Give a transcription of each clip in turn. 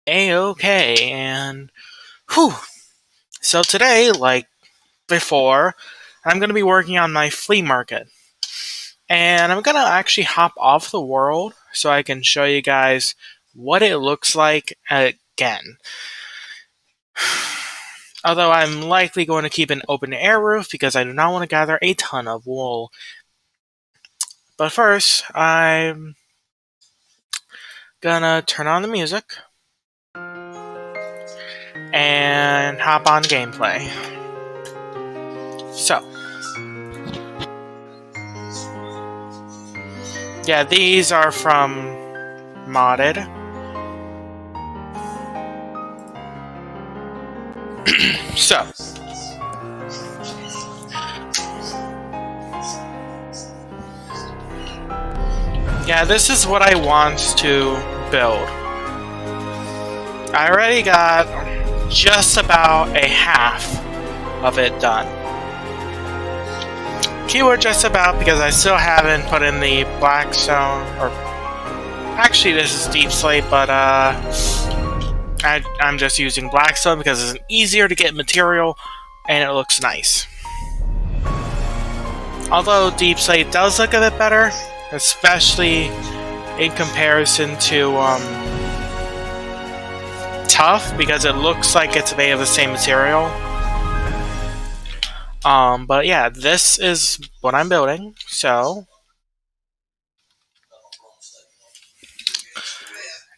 A-okay, and whew. So today, like before, I'm going to be working on my flea market. And I'm going to actually hop off the world so I can show you guys what it looks like again. Although I'm likely going to keep an open air roof because I do not want to gather a ton of wool. But first, I'm gonna turn on the music and hop on gameplay. So, yeah, these are from modded. So, yeah, this is what I want to build. I already got just about a half of it done. Keyword just about because I still haven't put in the black stone, or actually this is deep slate, but I'm just using blackstone because it's an easier to get material and it looks nice. Although deep slate does look a bit better, especially in comparison to tough, because it looks like it's made of the same material. But yeah, this is what I'm building, so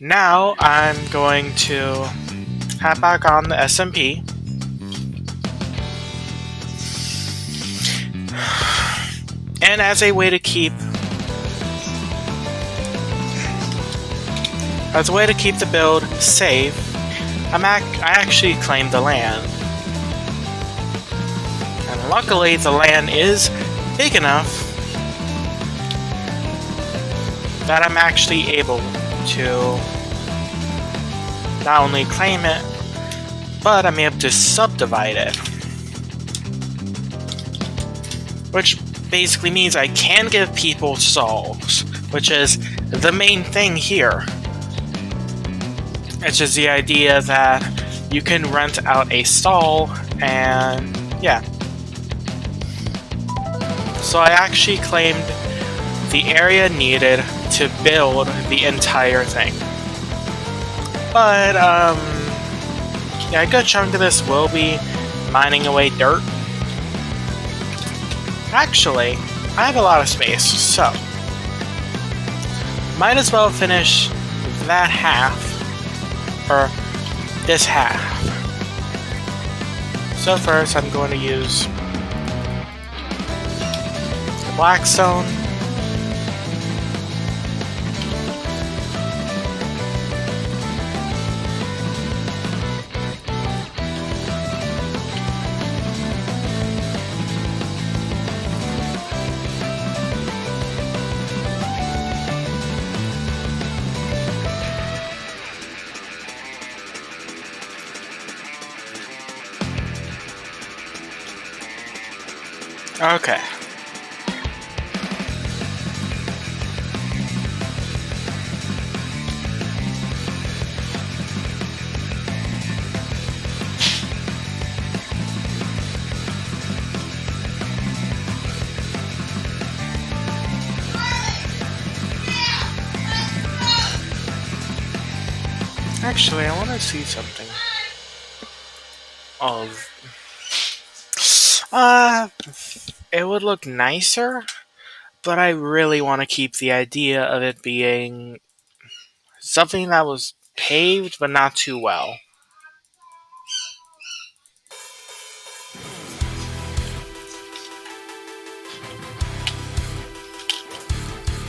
now I'm going to hop back on the SMP. And as a way to keep the build safe, I actually claimed the land. And luckily the land is big enough that I'm actually able to not only claim it, but I'm able to subdivide it. Which basically means I can give people stalls, which is the main thing here. It's just the idea that you can rent out a stall, and yeah. So I actually claimed the area needed to build the entire thing. But, yeah, a good chunk of this will be mining away dirt. Actually, I have a lot of space, so might as well finish that half, or this half. So first I'm going to use the blackstone. Okay. Actually, I want to see something. It would look nicer, but I really want to keep the idea of it being something that was paved, but not too well.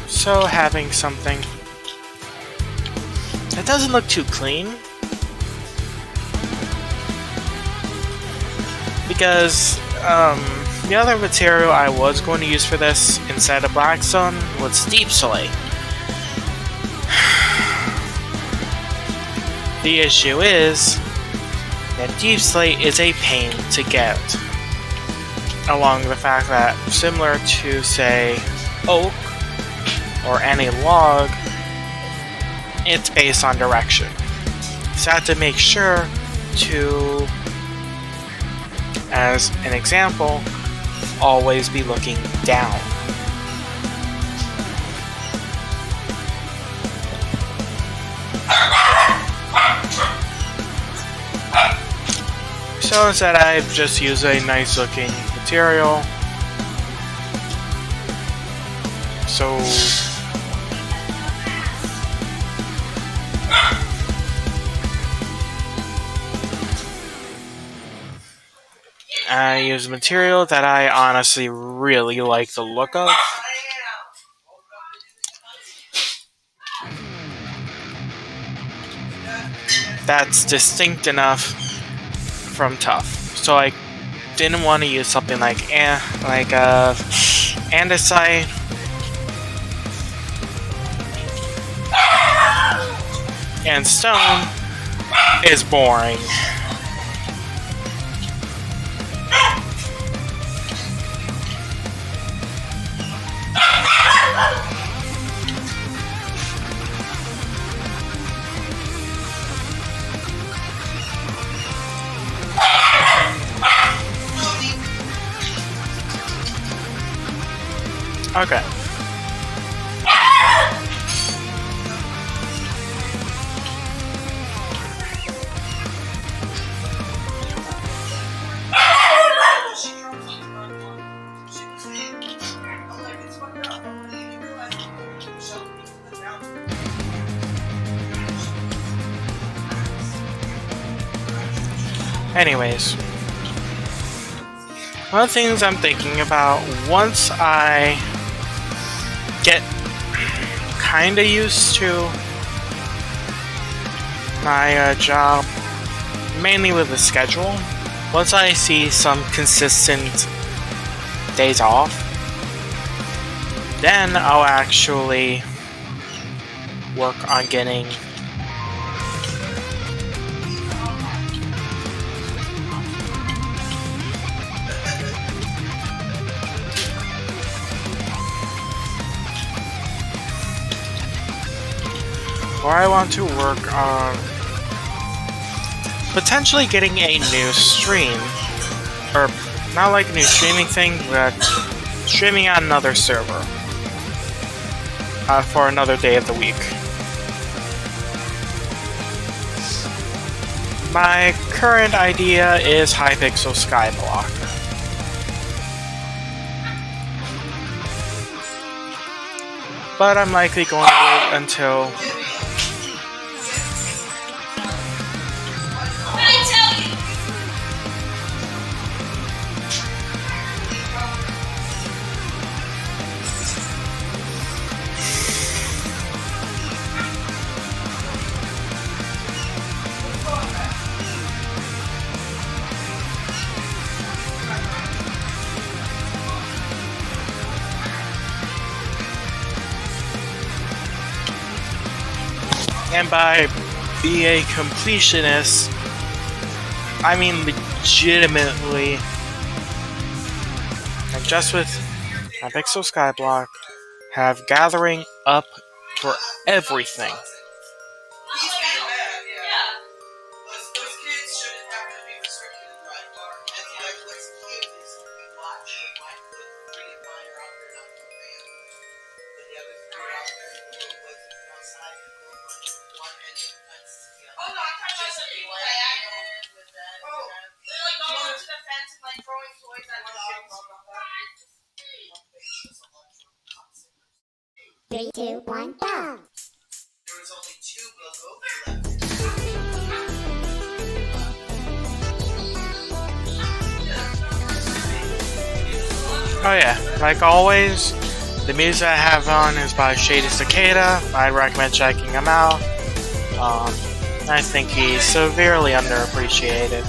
So having something that doesn't look too clean, because the other material I was going to use for this instead of blackstone was deep slate. The issue is that deep slate is a pain to get, along the fact that, similar to, say, oak or any log, it's based on direction. So I have to make sure to, as an example, always be looking down. So instead I just use a nice looking material. So I use a material that I honestly really like the look of. That's distinct enough from tough. So I didn't want to use something like andesite. And stone is boring. Okay. Anyways, one of the things I'm thinking about once I get kinda used to my job, mainly with the schedule, once I see some consistent days off, then I'll actually work on getting or I want to work on potentially getting a new stream, or not like a new streaming thing, but streaming on another server for another day of the week. My current idea is Hypixel Skyblock. But I'm likely going to wait until and by be a completionist, I mean legitimately, and just with Hypixel Skyblock, have gathering up for everything. Three, two, one, go! Oh yeah, like always, the music I have on is by Shady Cicada. I'd recommend checking him out. I think he's severely underappreciated.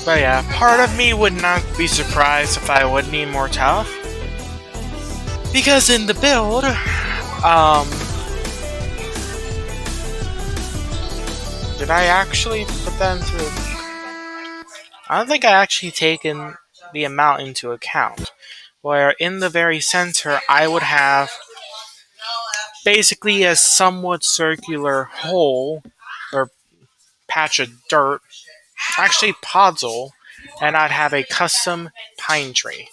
But yeah, part of me would not be surprised if I would need more tough. Because in the build, did I actually put that into... I don't think I actually taken the amount into account. Where in the very center, I would have basically a somewhat circular hole, or patch of dirt, actually podzol, and I'd have a custom pine tree,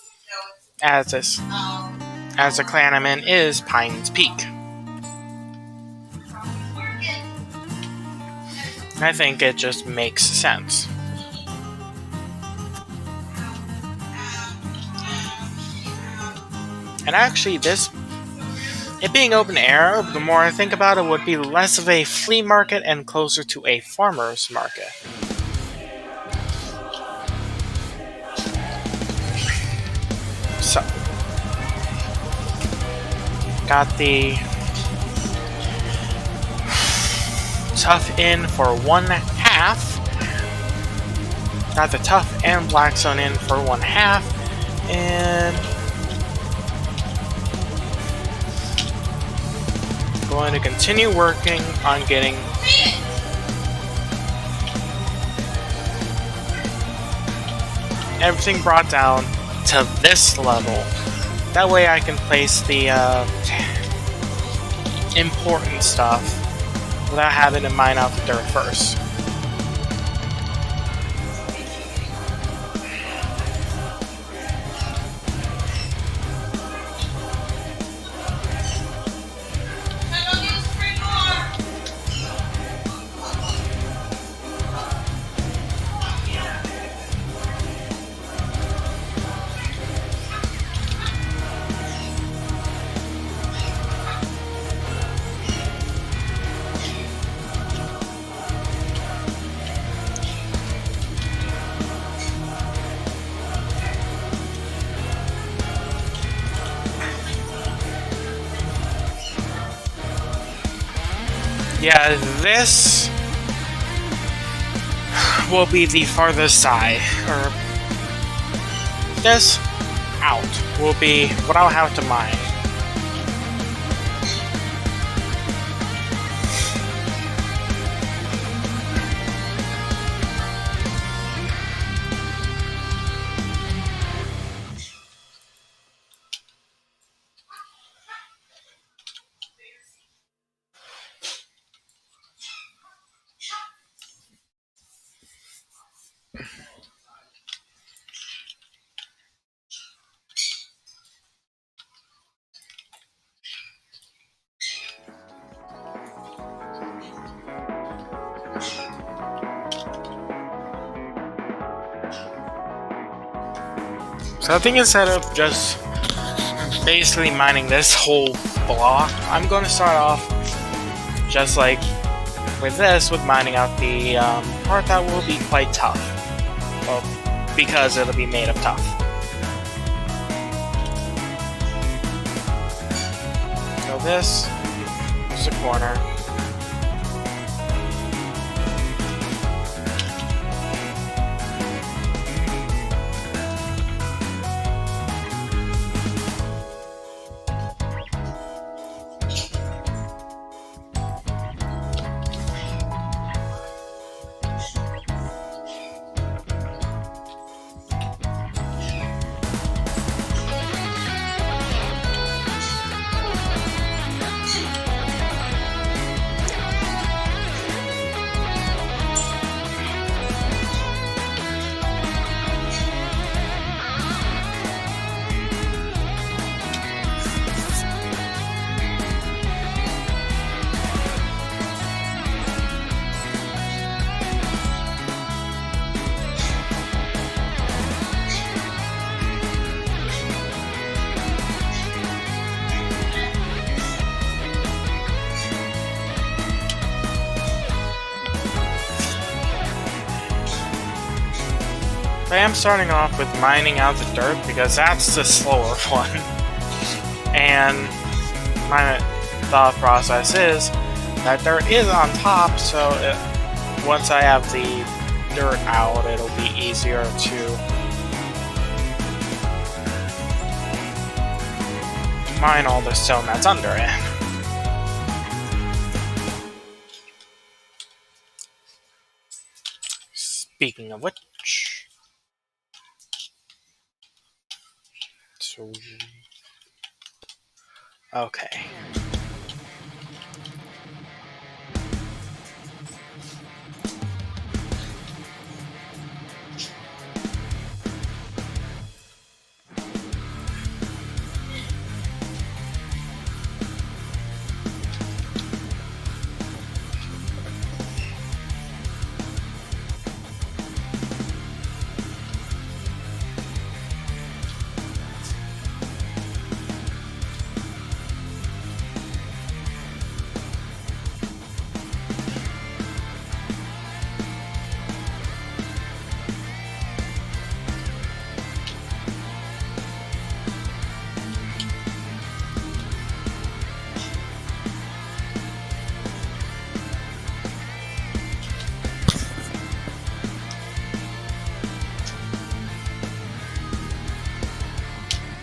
as the clan I'm in is Pine's Peak. I think it just makes sense. And actually, it being open air, the more I think about it, would be less of a flea market and closer to a farmer's market. So, got the tough in for 1/2. Got the tough and black zone in for 1/2, and going to continue working on getting everything brought down to this level. That way I can place the important stuff without having to mine out the dirt first. Yeah, this will be the farthest side, or this out will be what I'll have to mine. So I think instead of just basically mining this whole block, I'm going to start off just like with this, with mining out the part that will be quite tough. Well, because it'll be made of tough. So this is the corner. I am starting off with mining out the dirt because that's the slower one. And my thought process is that dirt is on top, so once I have the dirt out, it'll be easier to mine all the stone that's under it. Speaking of which, so okay.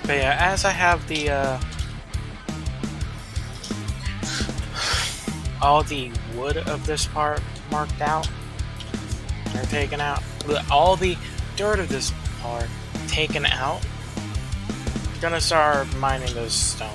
But yeah, as I have the all the wood of this part marked out or taken out, all the dirt of this part taken out, I'm gonna start mining this stone.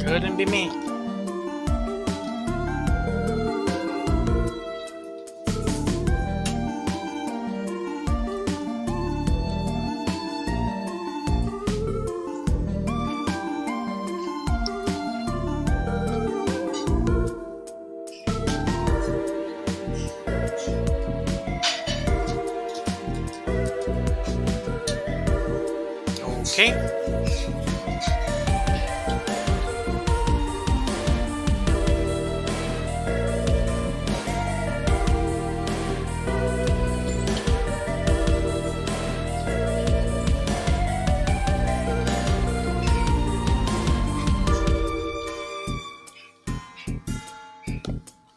Couldn't be me. Okay.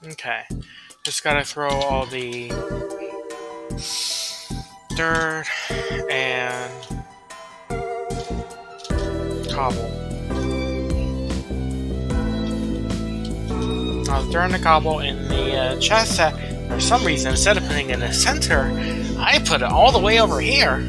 Okay. Just gotta throw all the dirt and cobble. I was throwing the cobble in the chest set. For some reason, instead of putting it in the center, I put it all the way over here.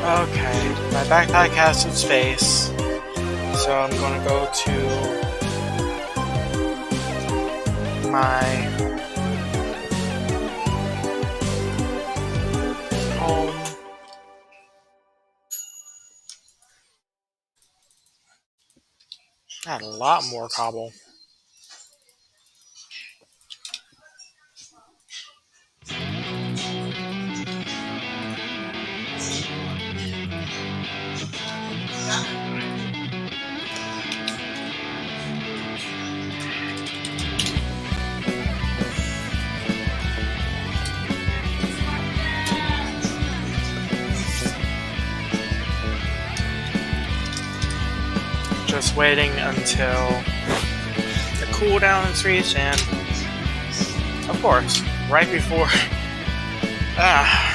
Okay, my backpack has some space, so I'm gonna go to my home. Got a lot more cobble. Just waiting until the cooldown is reached, and of course, right before. Now.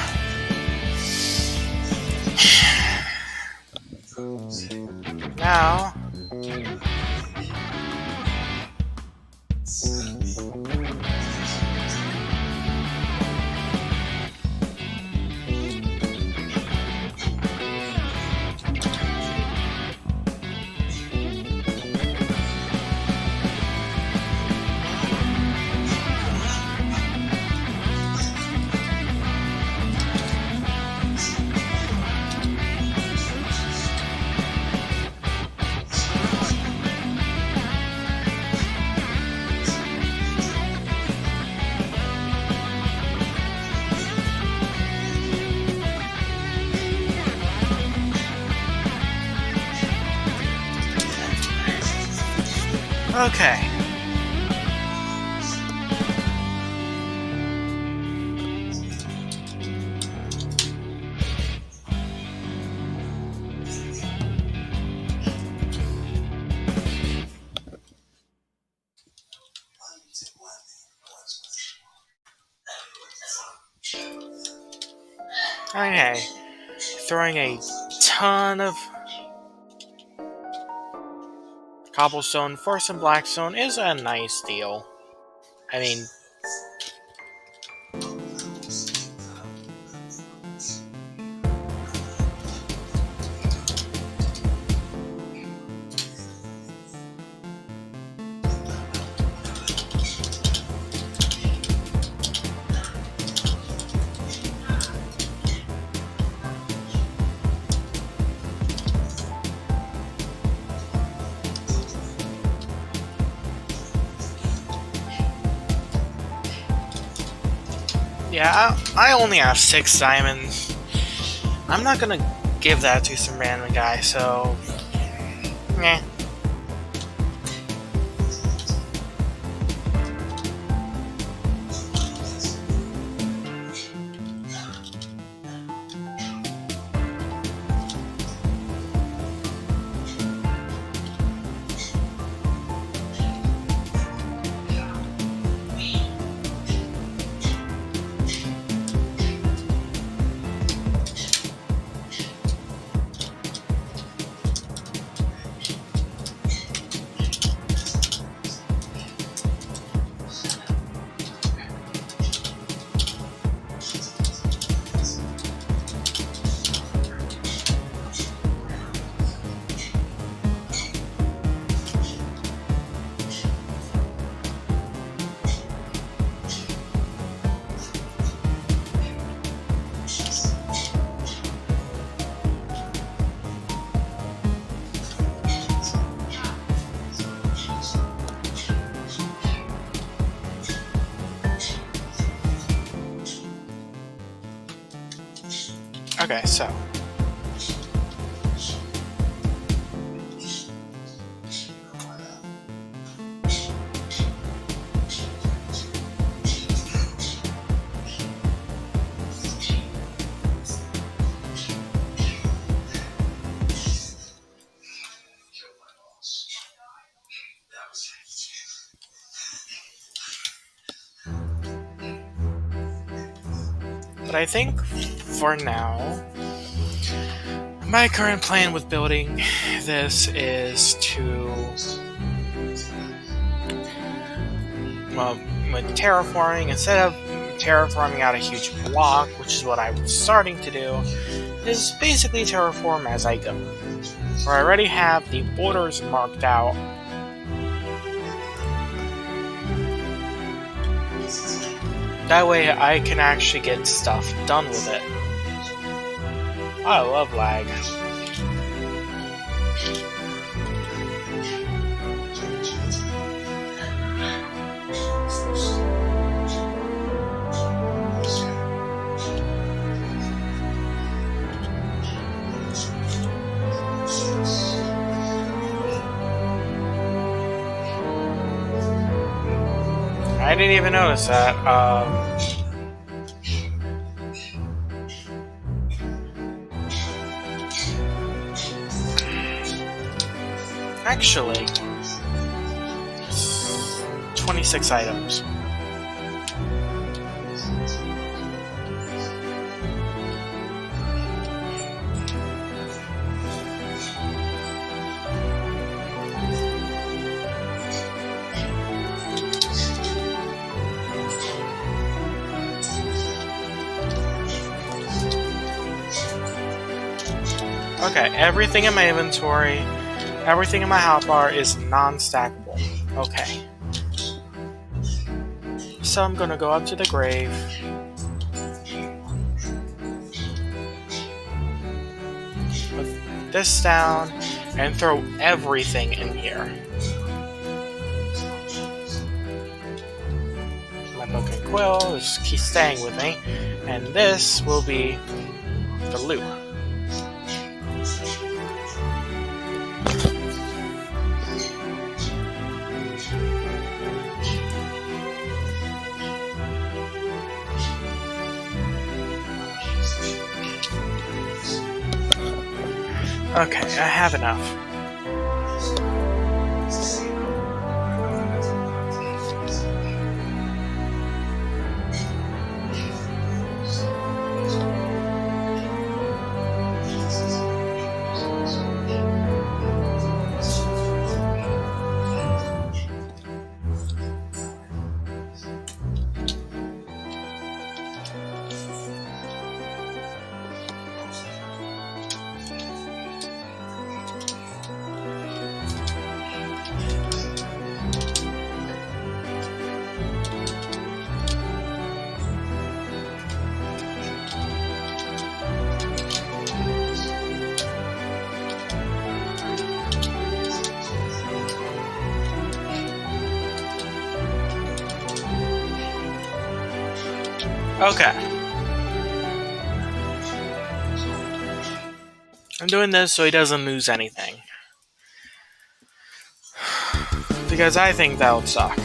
Okay. Okay. Throwing a ton of cobblestone for some blackstone is a nice deal. I mean, yeah, I only have 6 diamonds. I'm not gonna give that to some random guy, so. Meh. Okay, so. But I think for now, my current plan with building this is to, well, with terraforming, instead of terraforming out a huge block, which is what I'm starting to do, is basically terraform as I go. Where I already have the borders marked out. That way I can actually get stuff done with it. I love lag. I didn't even notice that. Actually, 26 items. Okay, everything in my inventory, everything in my hotbar is non-stackable. Okay. So I'm gonna go up to the grave. Put this down and throw everything in here. My book and quill just keep staying with me. And this will be the loot. Okay, I have enough. Okay. I'm doing this so he doesn't lose anything. Because I think that would suck.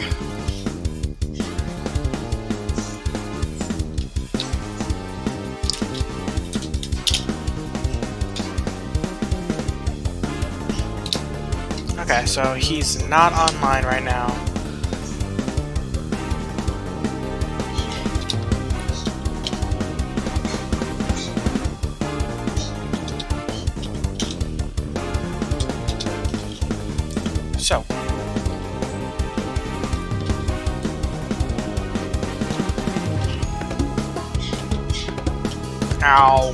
Okay, so he's not online right now. So. Ow.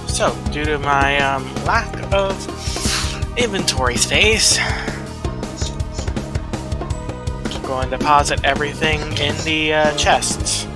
So, due to my lack of inventory space, I'm going to deposit everything in the chests.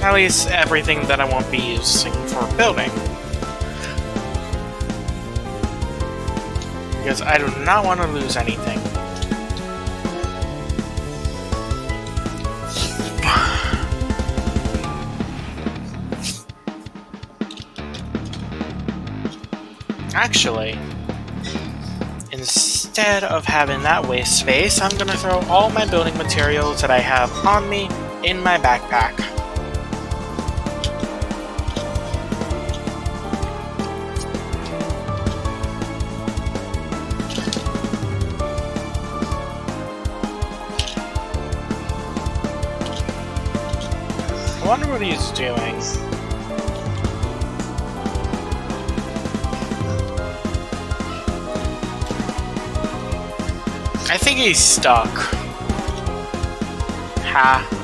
At least everything that I won't be using for building. Because I do not want to lose anything. Actually, instead of having that waste space, I'm gonna throw all my building materials that I have on me in my backpack. I wonder what he's doing. I think he's stuck. Ha.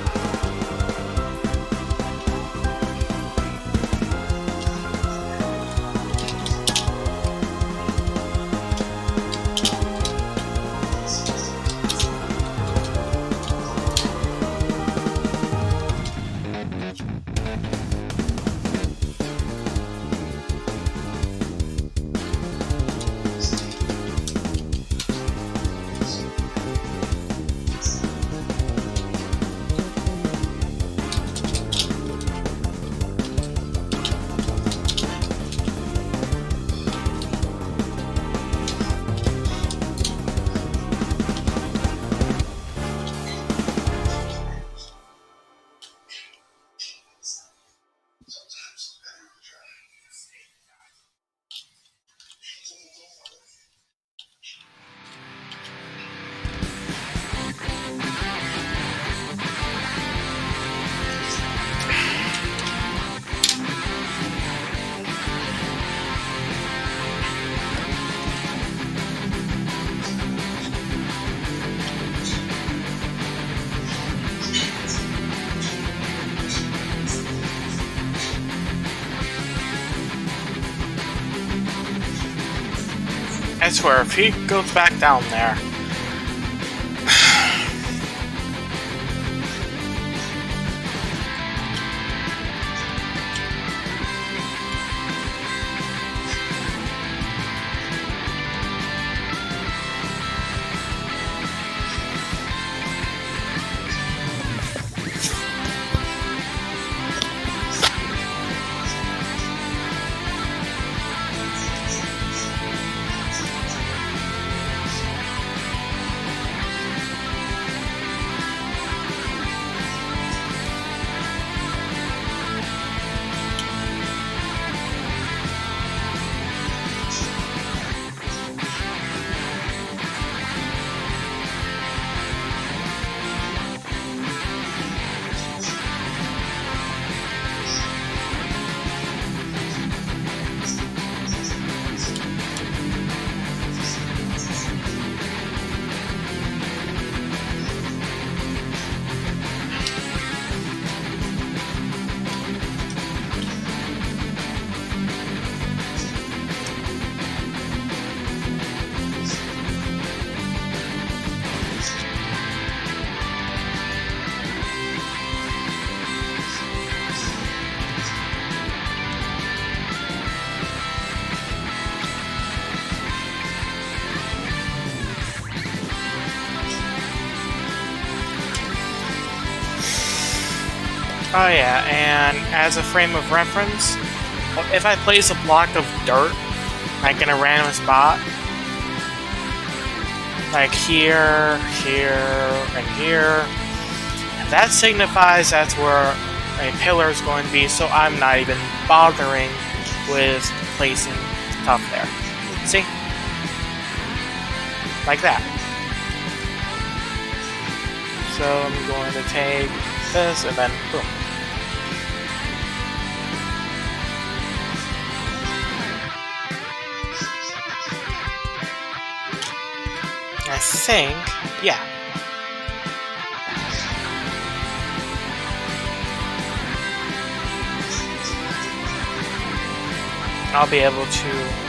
I swear, if he goes back down there... Oh yeah, and as a frame of reference, if I place a block of dirt, like in a random spot, like here, here, and here, that signifies that's where a pillar is going to be, so I'm not even bothering with placing stuff there. See? Like that. So I'm going to take this and then boom. I think, yeah. I'll be able to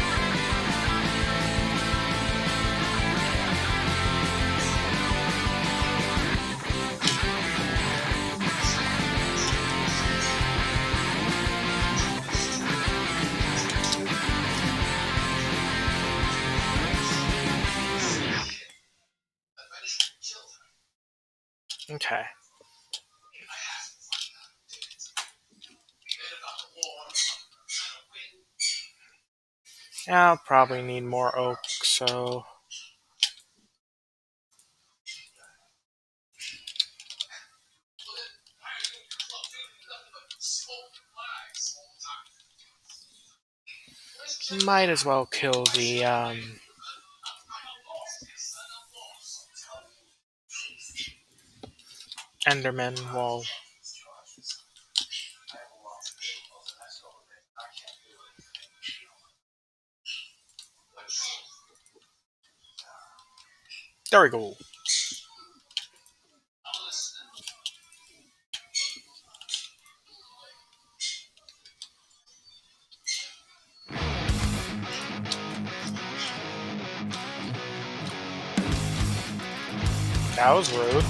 Okay. Yeah, I'll probably need more oak, so. Might as well kill the Enderman wall. There we go. That was rude.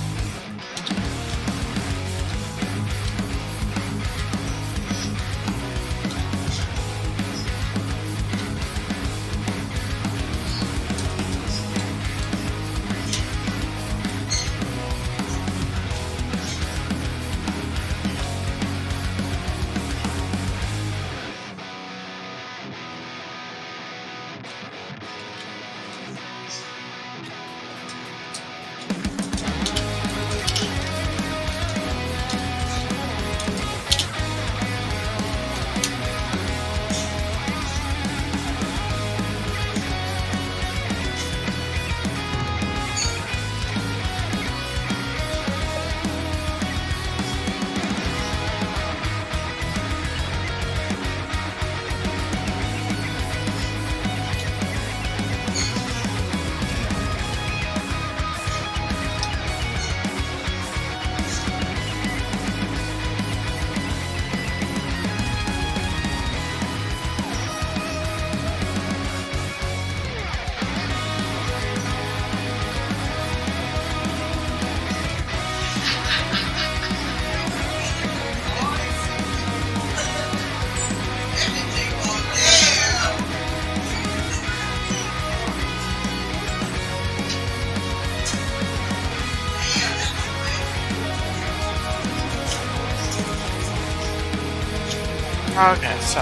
Okay, so.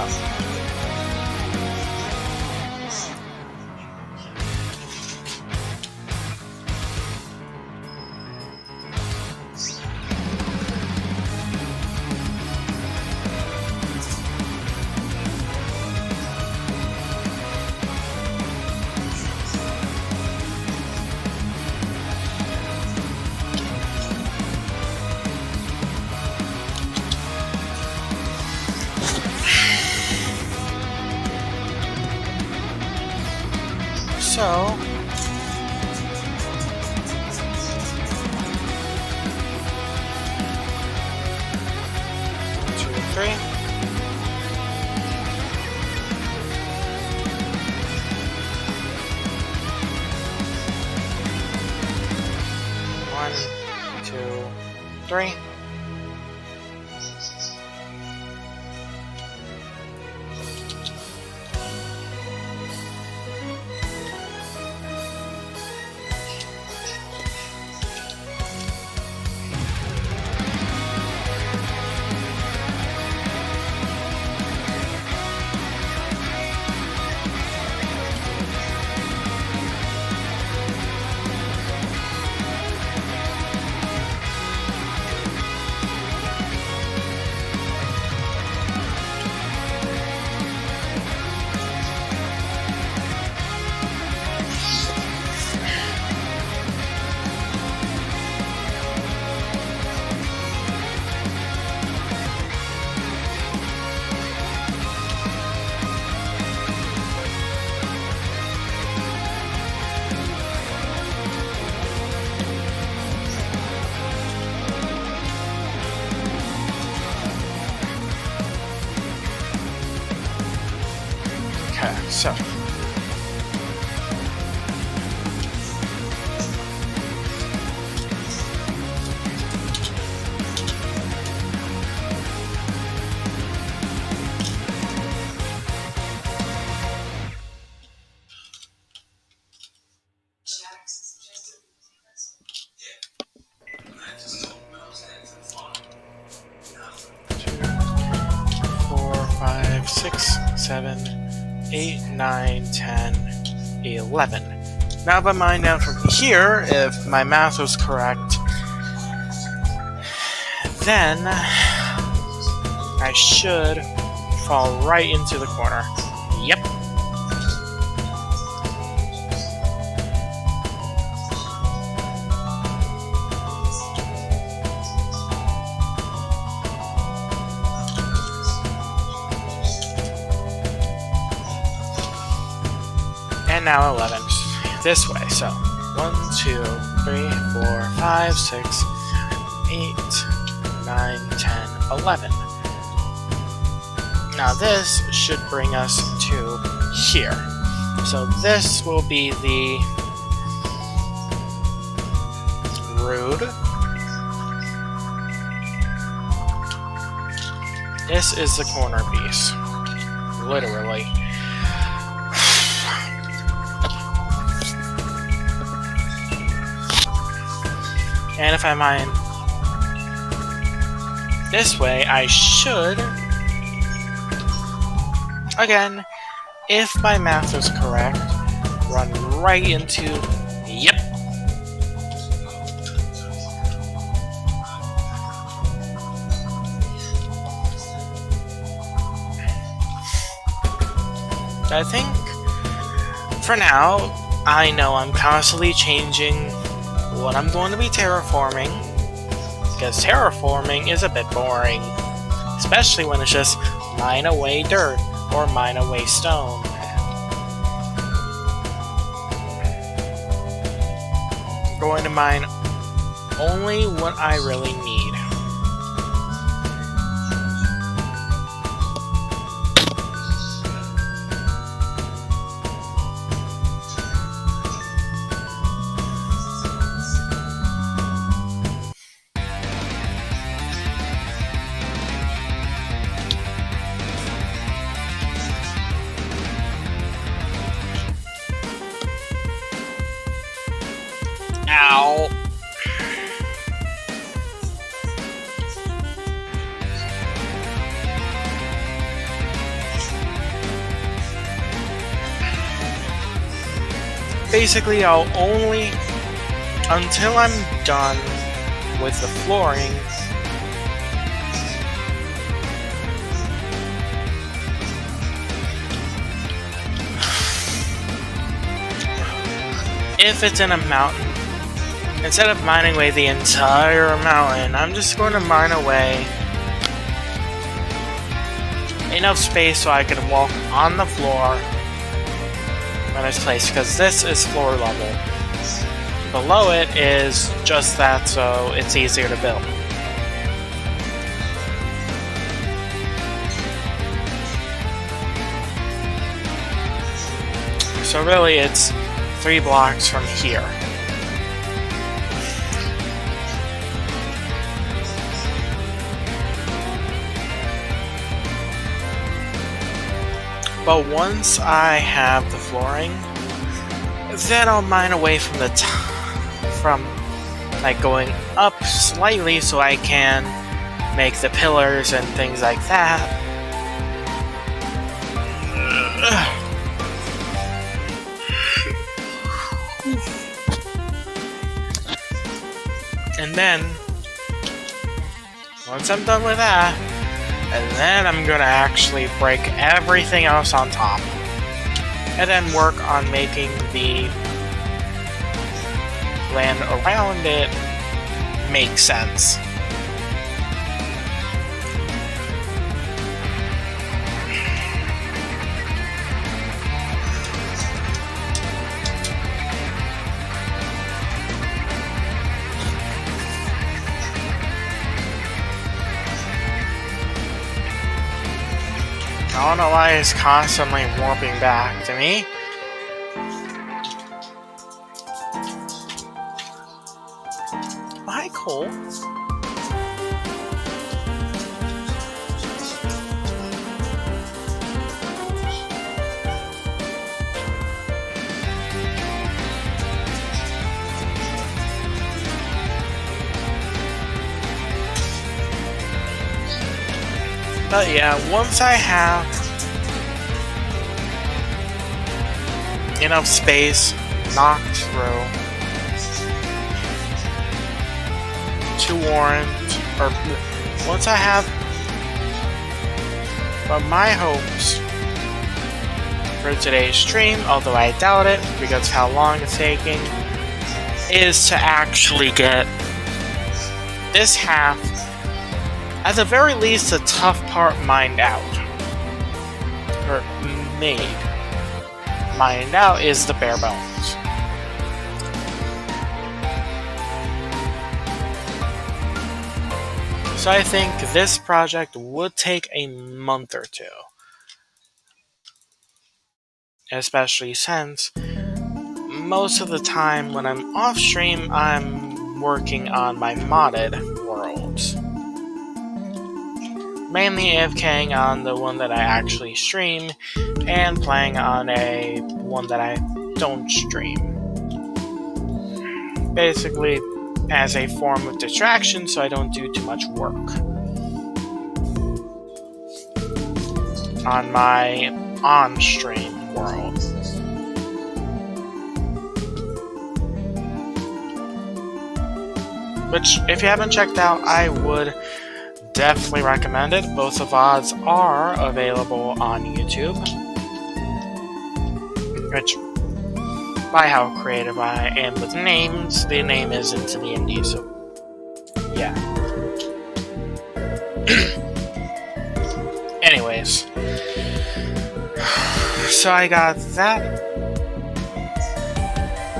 So. 2, 3. One, two, three. Okay, so. 5, 6, 7, 8, 9, 10, 11. Now if I mine down from here, if my math was correct, then I should fall right into the corner. Yep. And now 11. This way. So 1, 2, 3, 4, 5, 6, 8, 9, 10, 11. Now this should bring us to here. So this will be the root. This is the corner piece. Literally. And if I mine this way, I should, again, if my math is correct, run right into, yep. I think, for now, I know I'm constantly changing what I'm going to be terraforming, because terraforming is a bit boring, especially when it's just mine away dirt or mine away stone. I'm going to mine only what I really need. Ow. Basically, I'll only, until I'm done with the flooring, if it's in a mountain, instead of mining away the entire mountain, I'm just going to mine away enough space so I can walk on the floor when it's placed, because this is floor level. Below it is just that, so it's easier to build. So really, it's 3 blocks from here. But once I have the flooring, then I'll mine away from the from like going up slightly so I can make the pillars and things like that. And then once I'm done with that, and then I'm gonna actually break everything else on top. And then work on making the land around it make sense. I don't know why it's constantly warping back to me. Hi, Cole. But yeah, once I have enough space knocked through to warrant, or once I have, but my hopes for today's stream, although I doubt it because of how long it's taking, is to actually get this half, at the very least, the tough part mined out. Or made. Mined out is the bare bones. So I think this project would take a month or two. Especially since most of the time when I'm off stream, I'm working on my modded worlds. Mainly AFKing on the one that I actually stream, and playing on a one that I don't stream. Basically, as a form of distraction, so I don't do too much work on my on-stream world. Which, if you haven't checked out, I would definitely recommend it. Both the VODs are available on YouTube. Which, by how creative I am with names, the name is Into the Indies, so yeah. Anyways. So I got that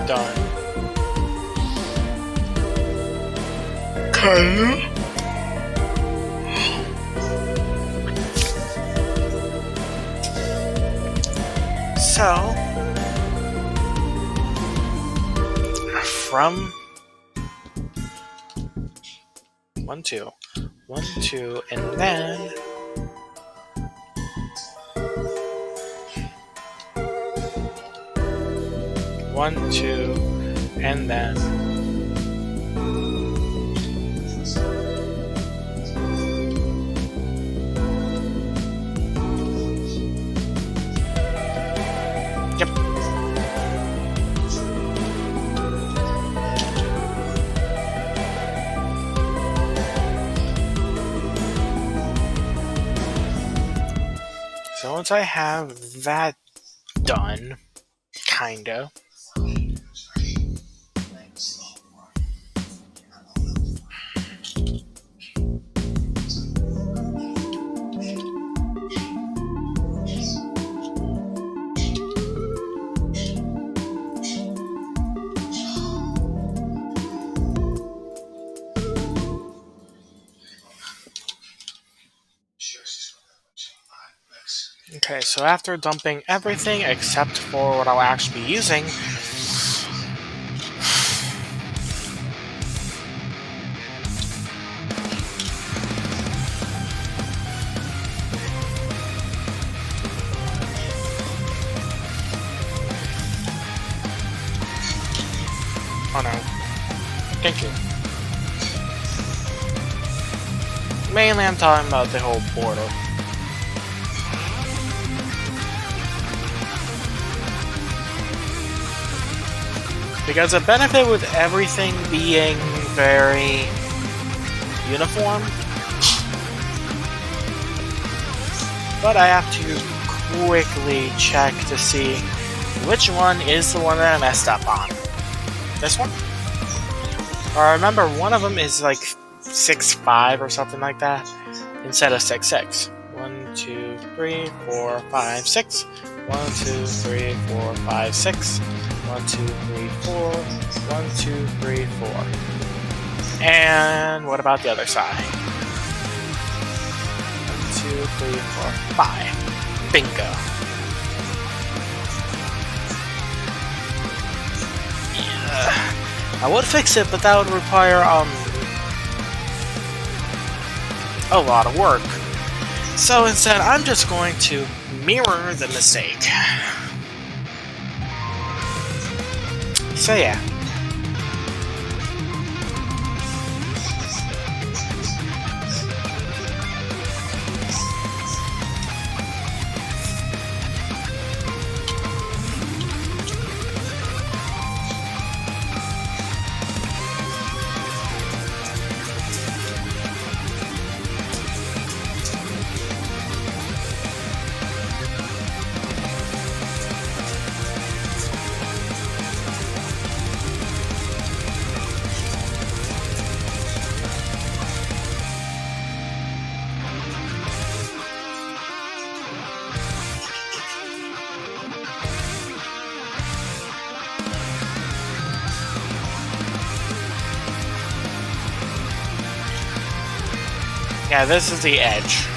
done. Okay. So, from 1, 2, 1, 2, and then 1, 2, and then yep. So once I have that done, kinda, okay, so after dumping everything except for what I'll actually be using, oh no, thank you. Mainly I'm talking about the whole border. Because the benefit with everything being very uniform, but I have to quickly check to see which one is the one that I messed up on. This one? Or I remember one of them is like 6'5" or something like that, instead of 6'6". 1, 2, 3, 4, 5, 6. 1, 2, 3, 4, 5, 6. 1, 2, 3, 4. 1, 2, 3, 4. And what about the other side? 1, 2, 3, 4, 5. Bingo. Yeah. I would fix it, but that would require a lot of work. So instead, I'm just going to mirror the mistake. So yeah. Yeah, this is the edge.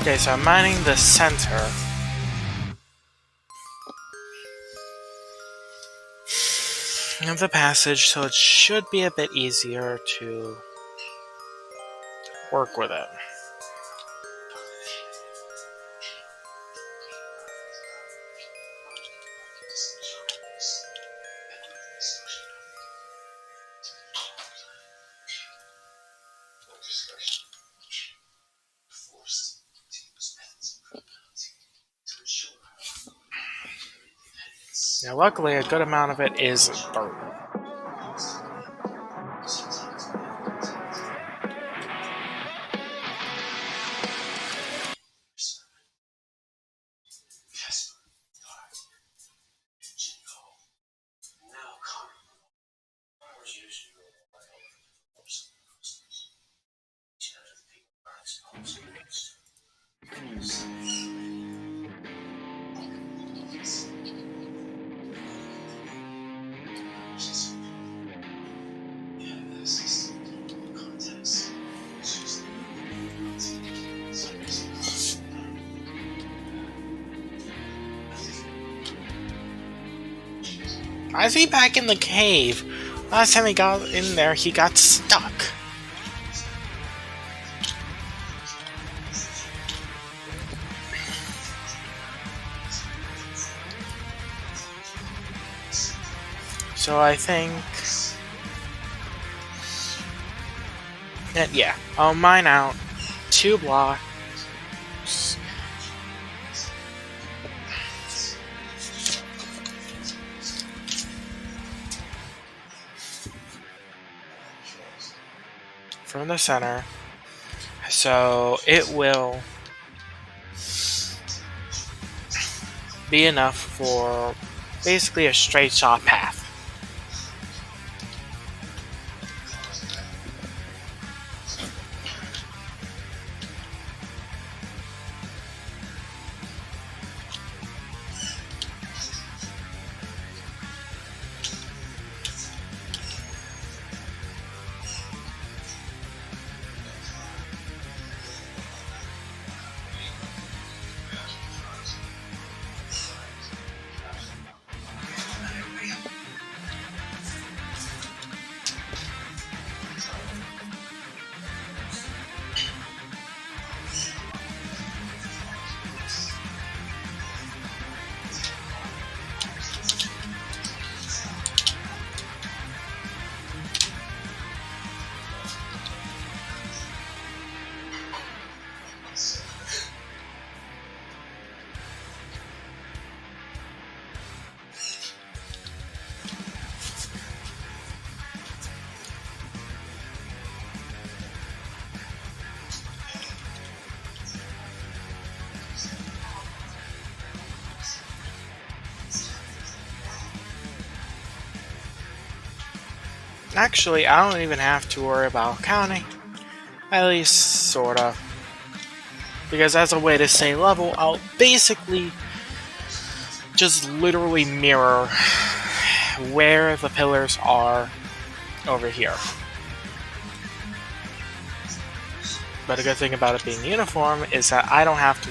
Okay, so I'm mining the center. Of the passage, so it should be a bit easier to work with it. Now, luckily, a good amount of it is dirt. Why is he back in the cave? Last time he got in there, he got stuck. So I think... yeah, I'll mine out 2 blocks. From the center, so it will be enough for basically a straight shot path. Actually, I don't even have to worry about counting. At least, sorta. Because as a way to stay level, I'll basically just literally mirror where the pillars are over here. But the good thing about it being uniform is that I don't have to...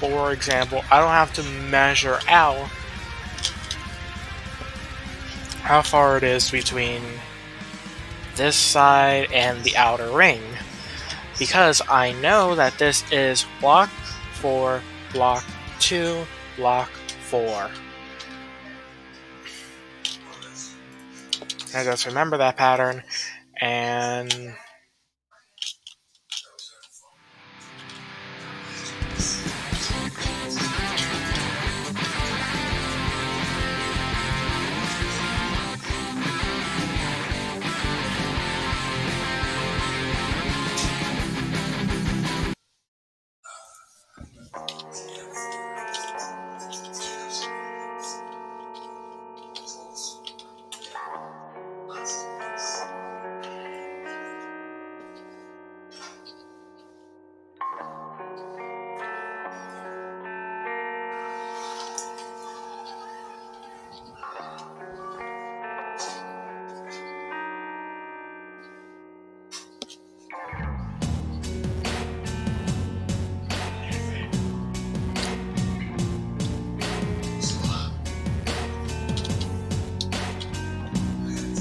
for example, I don't have to measure out how far it is between this side and the outer ring, because I know that this is block 4, block 2, block 4. I just remember that pattern, and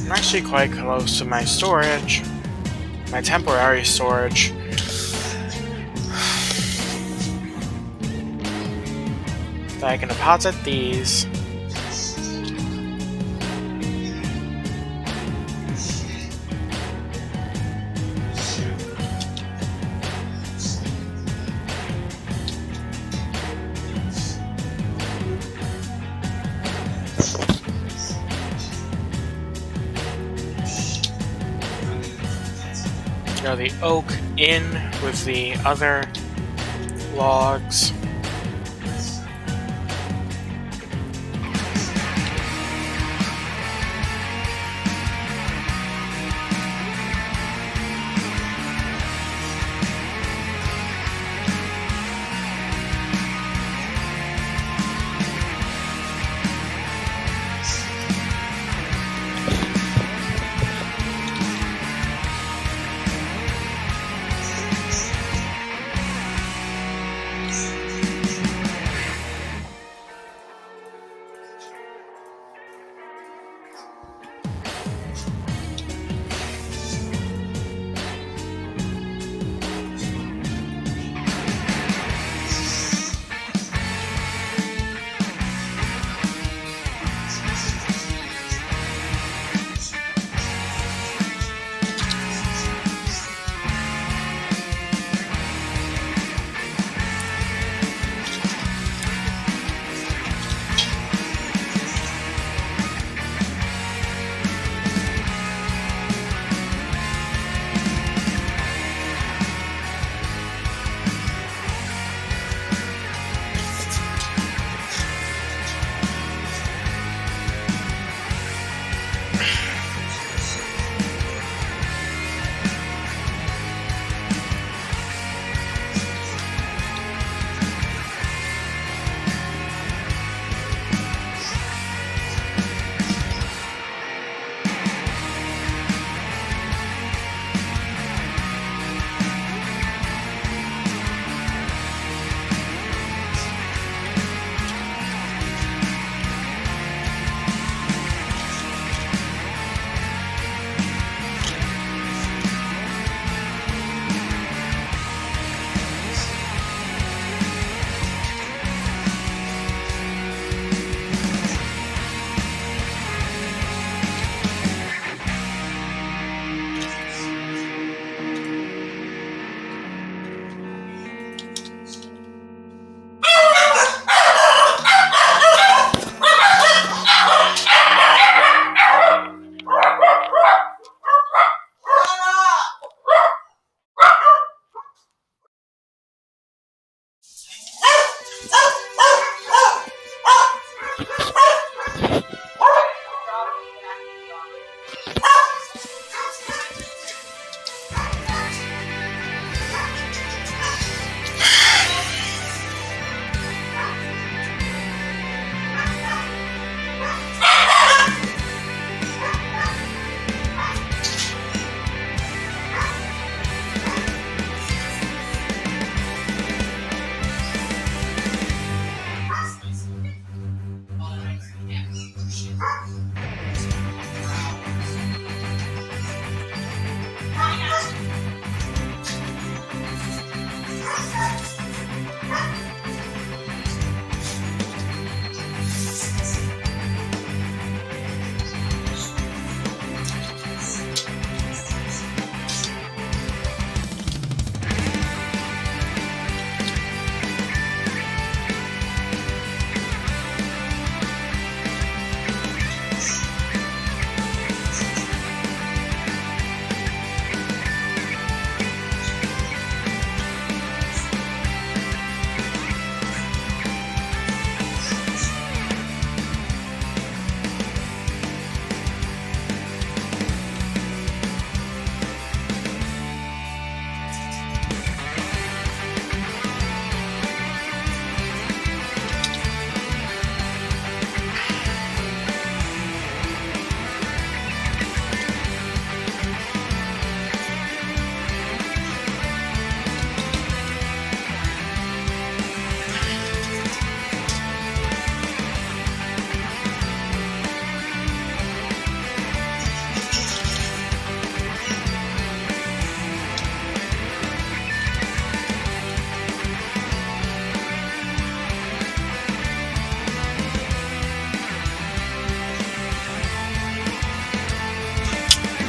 I'm actually quite close to my storage, my temporary storage. That I can deposit these. Go the oak in with the other logs.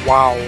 Wow.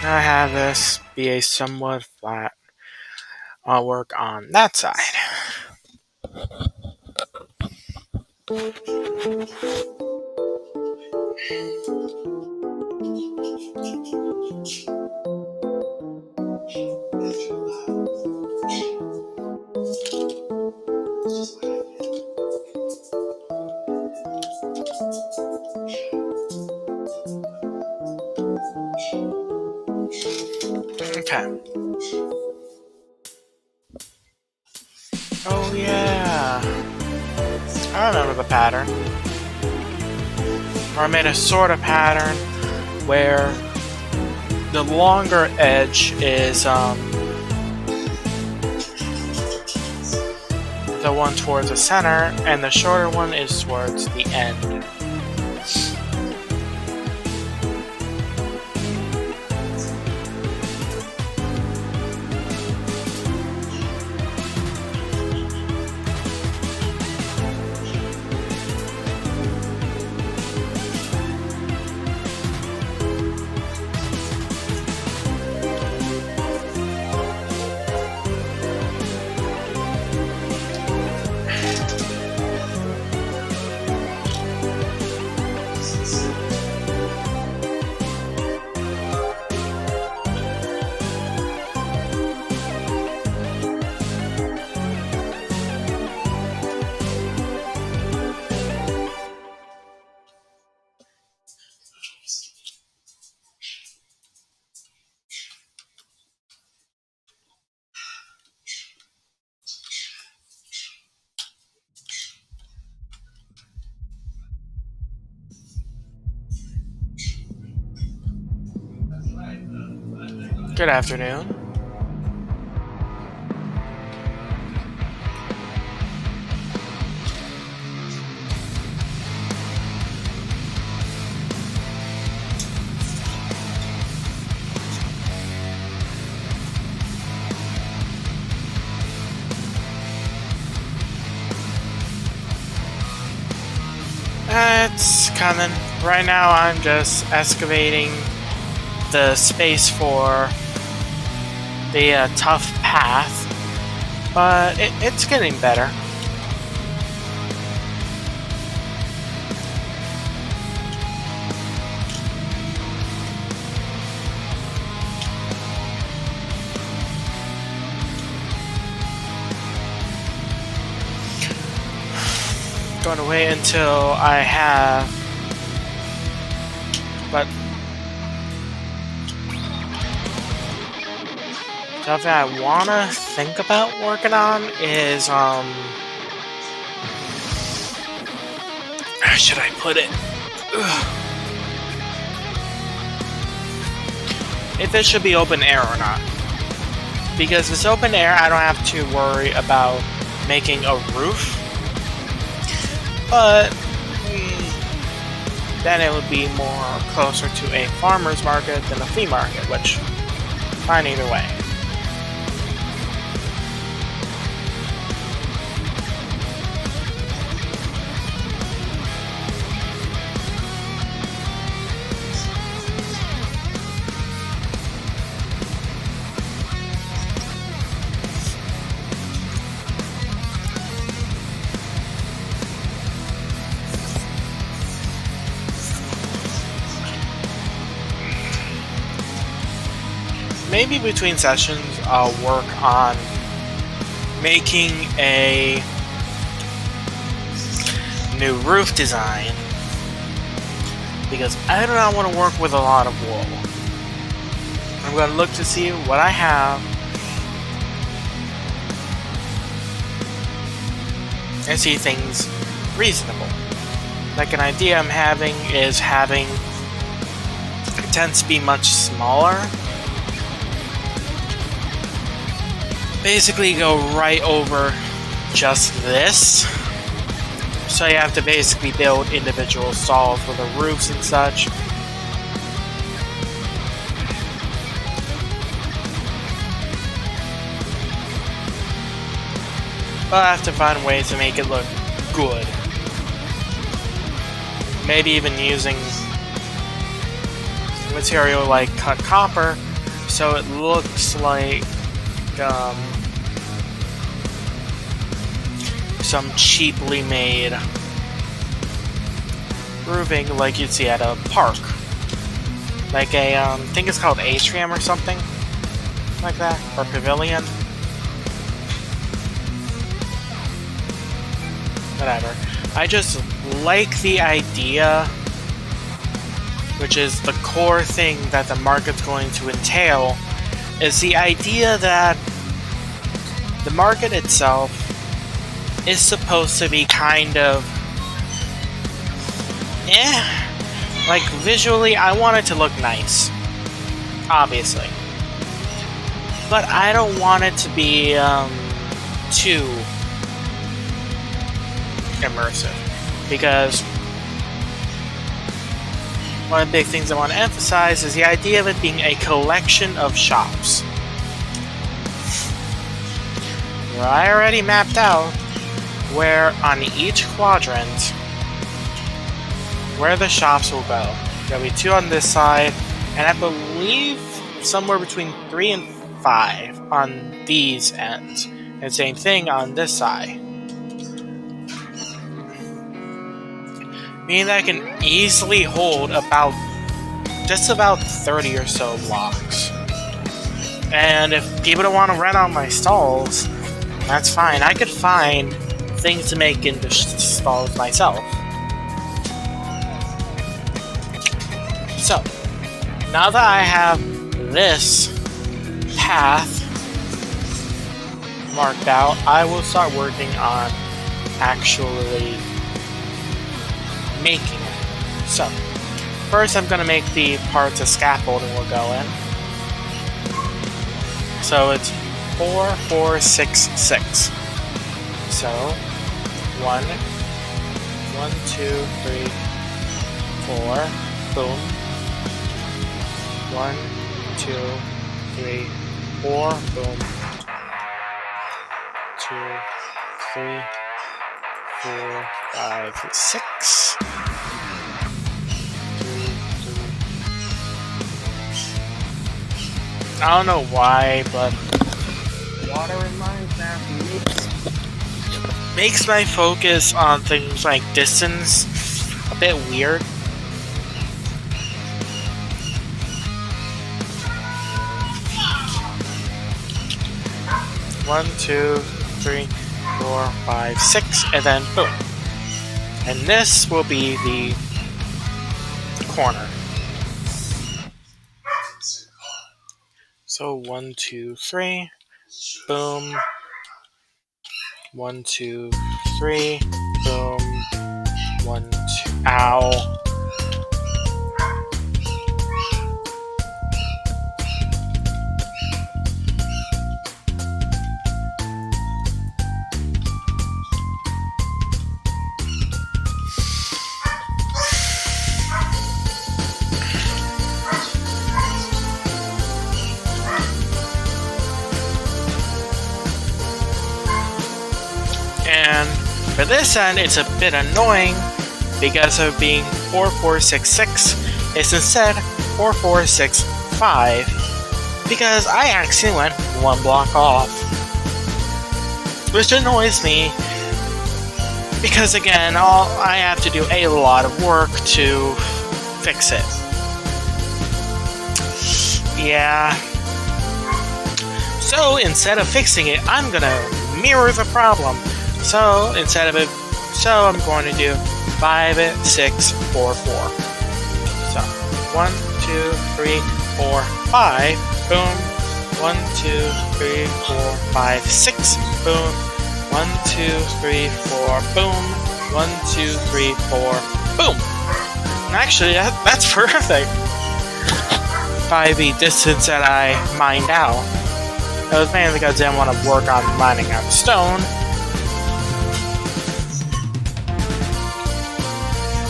I have this be a somewhat flat. I'll work on that side. Okay. Oh yeah. I remember the pattern. Or I made a sort of pattern where the longer edge is the one towards the center, and the shorter one is towards the end. Good afternoon. It's coming. Right now I'm just excavating the space for the tough path, but it's getting better. Going to wait until I have, but something I wanna think about working on is how should I put it? Ugh. If it should be open air or not. Because if it's open air, I don't have to worry about making a roof. But then it would be more closer to a farmer's market than a flea market, which fine either way. maybe between sessions I'll work on making a new roof design, because I do not want to work with a lot of wool. I'm going to look to see what I have and see things reasonable. Like an idea I'm having is having it tends to be much smaller. Basically go right over just this. So you have to basically build individual stalls for the roofs and such. But I have to find ways to make it look good. Maybe even using material like cut copper, so it looks like some cheaply made roofing like you'd see at a park. Like a, I think it's called atrium or something like that, or pavilion. Whatever. I just like the idea, which is the core thing that the market's going to entail, is the idea that the market itself is supposed to be kind of like visually I want it to look nice, obviously, but I don't want it to be too immersive, because one of the big things I want to emphasize is the idea of it being a collection of shops. Where I already mapped out where on each quadrant where the shops will go. There'll be 2 on this side, and I believe somewhere between 3 and 5 on these ends. And same thing on this side. Meaning that I can easily hold just about 30 or so blocks. And if people don't want to rent out my stalls, that's fine. I could find things to make into stalls myself. So, now that I have this path marked out, I will start working on actually making it. So, first I'm going to make the parts of scaffolding will go in. So it's 4, 4, 6, 6. So 1, 2, 3, 4, boom. 1, 2, 3, 4, boom. 2, 3, 4, 5, 6. I don't know why, but water in my map makes my focus on things like distance a bit weird. One, 2, 3, 4, 5, 6, and then boom. And this will be the corner. So 1, 2, 3, boom. 1, 2, 3, boom. 1, 2, ow. And for this end, it's a bit annoying because of being 4466. It's instead 4465 because I actually went 1 block off, which annoys me because again, I have to do a lot of work to fix it. Yeah, So instead of fixing it, I'm gonna mirror the problem. So I'm going to do 5, 6, 4, 4. So 1, 2, 3, 4, 5. Boom. 1, 2, 3, 4, 5, 6. Boom. 1, 2, 3, 4. Boom. 1, 2, 3, 4. Boom. Actually, that's perfect. By the distance that I mined out. It was mainly because I didn't want to work on mining out stone.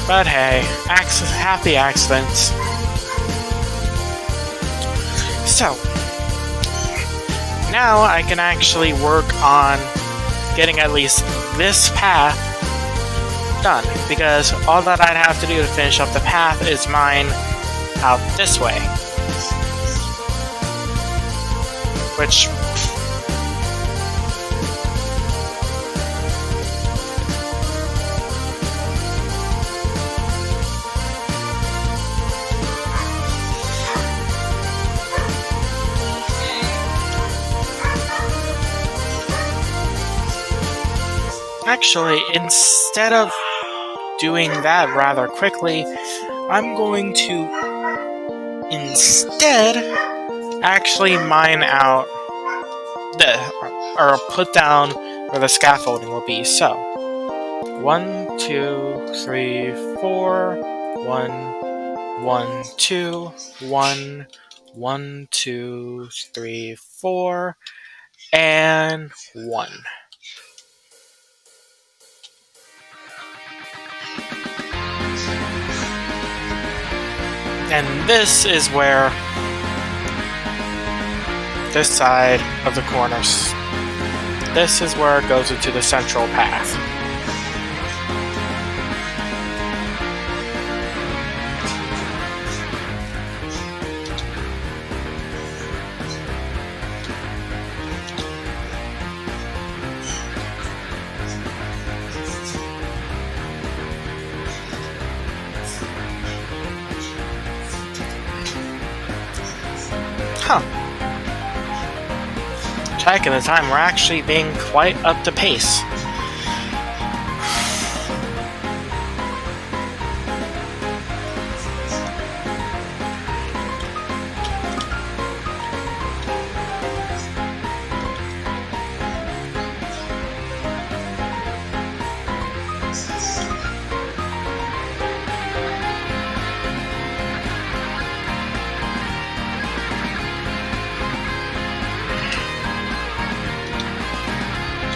But hey, happy accidents. So, now I can actually work on getting at least this path done. Because all that I'd have to do to finish up the path is mine out this way. Which... Actually, instead of doing that rather quickly, I'm going to instead actually mine out or put down where the scaffolding will be. So 1, 2, 3, 4, 1, 1, 2, 1, 1, 2, 3, 4, and 1. And this is where this side of the corners, this is where it goes into the central path. Huh. Checking the time, we're actually being quite up to pace.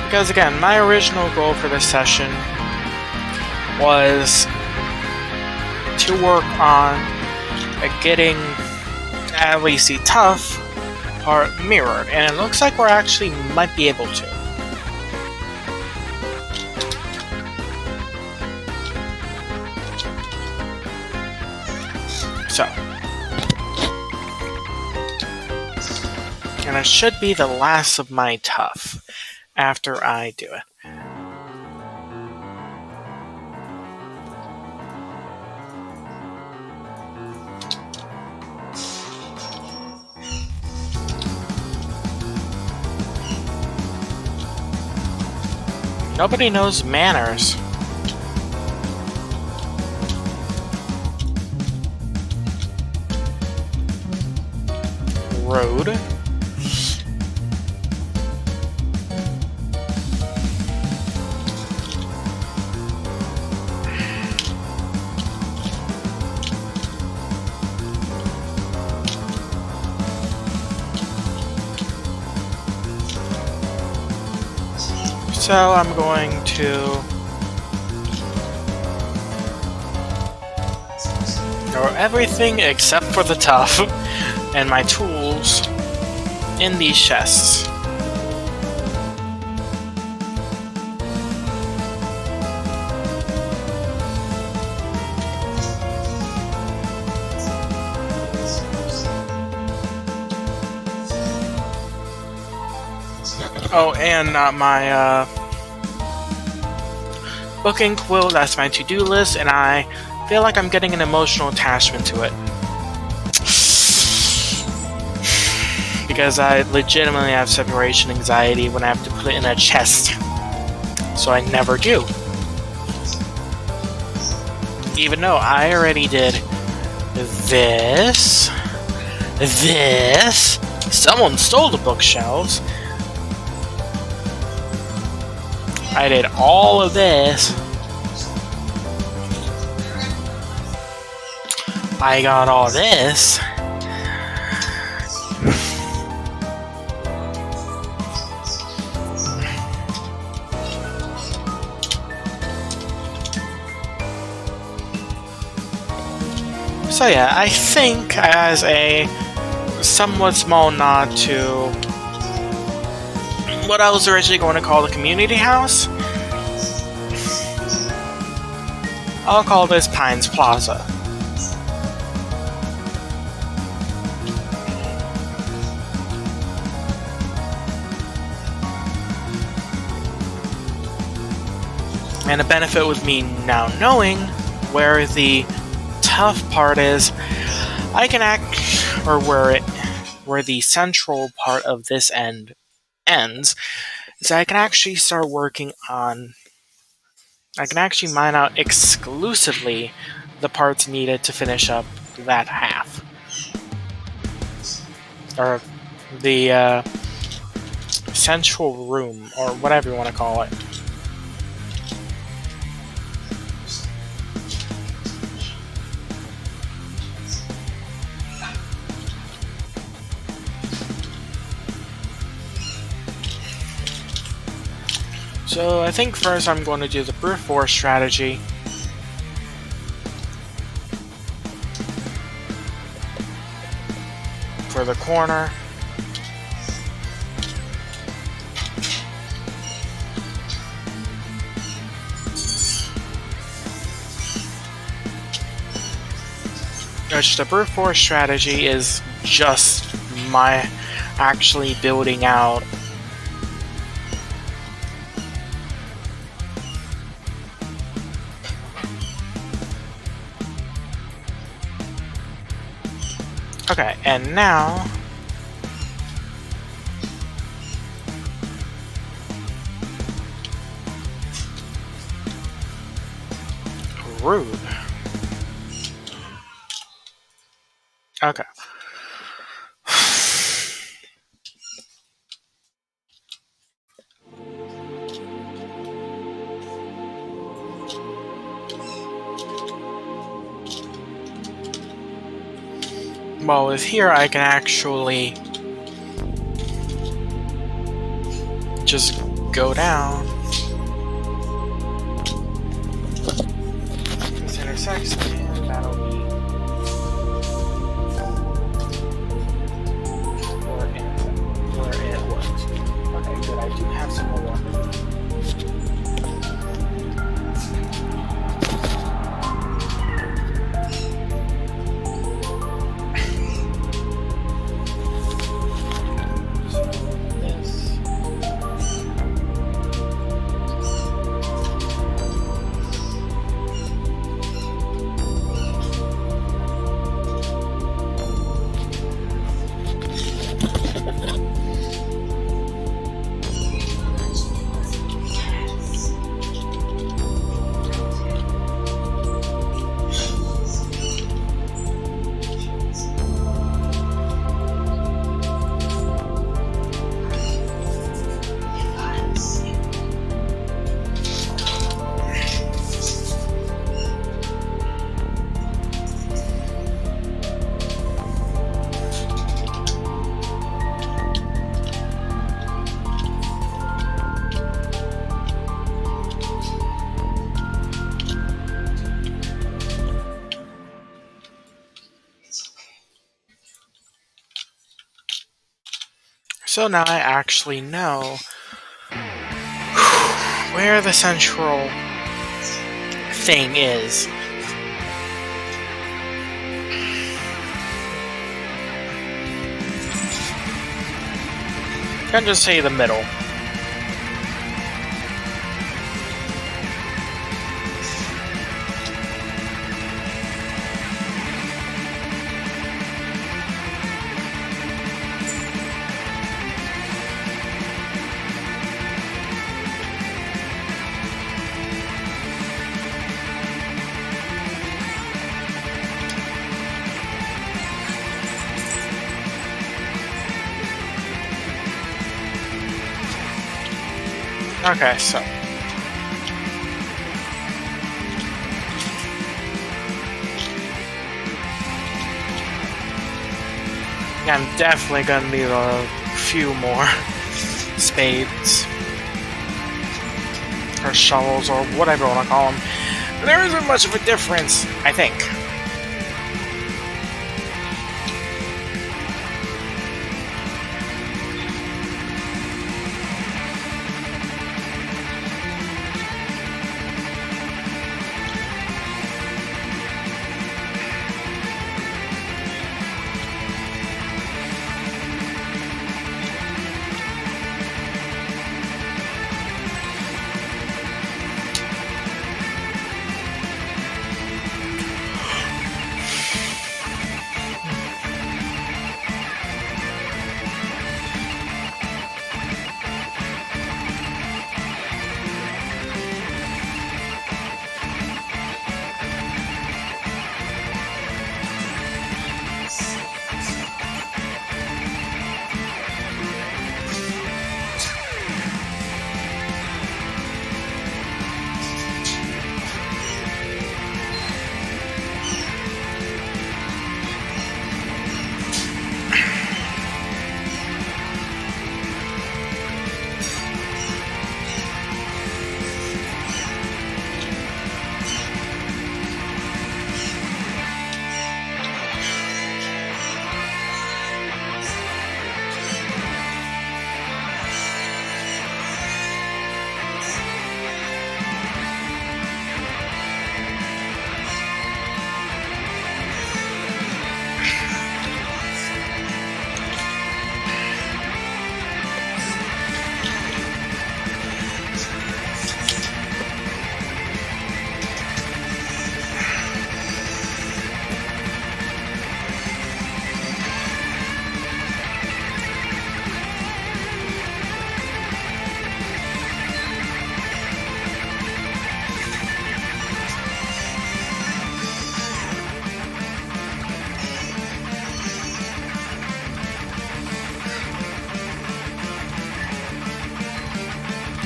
Because again, my original goal for this session was to work on getting at least the tough part mirrored, and it looks like we're actually might be able to. So, and it should be the last of my tough after I do it. Nobody knows manners. Road. So I'm going to throw everything except for the tough and my tools in these chests. Oh, and my booking quill, that's my to-do list, and I feel like I'm getting an emotional attachment to it. because I legitimately have separation anxiety when I have to put it in a chest. So I never do. Even though I already did this. Someone stole the bookshelves. I did all of this. I got all this. So yeah, I think as a somewhat small nod to what I was originally going to call the community house, I'll call this Pines Plaza. And the benefit with me now knowing where the tough part is, I can or where the central part of this end ends, is I can actually start working on. I can actually mine out exclusively the parts needed to finish up that half, or the central room, or whatever you want to call it. So I think first I'm going to do the brute force strategy. For the corner. Which the brute force strategy is just my actually building out okay, and now rude. Okay. Well, with here I can actually just go down. This intersects, and that'll be where it works. Okay, good. I do have some more. So now I actually know where the central thing is. You can just say the middle. Okay, so yeah, I'm definitely gonna need a few more spades or shovels or whatever you want to call them. There isn't much of a difference, I think.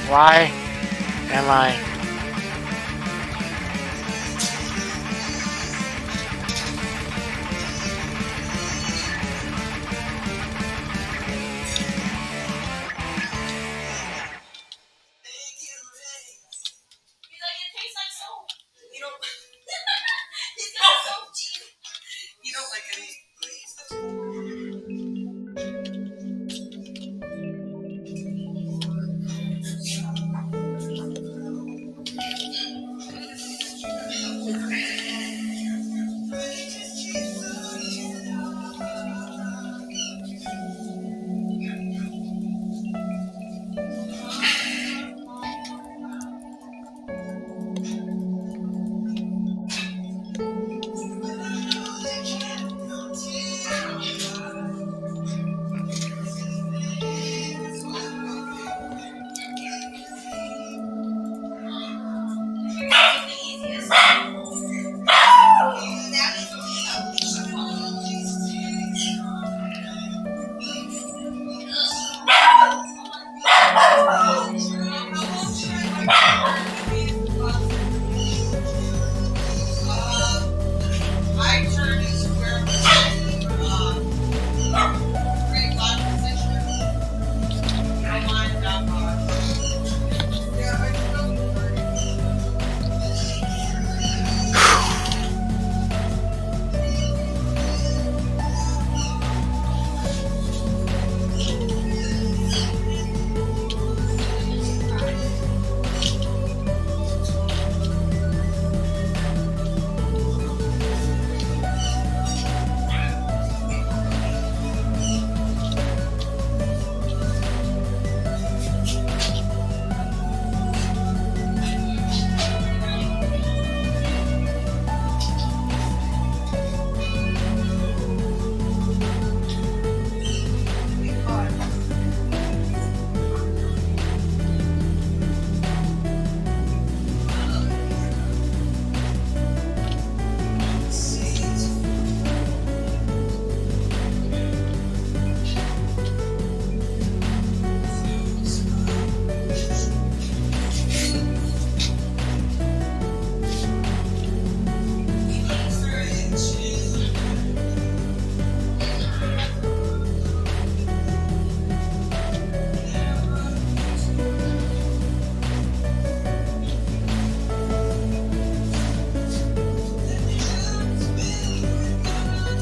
Why am I?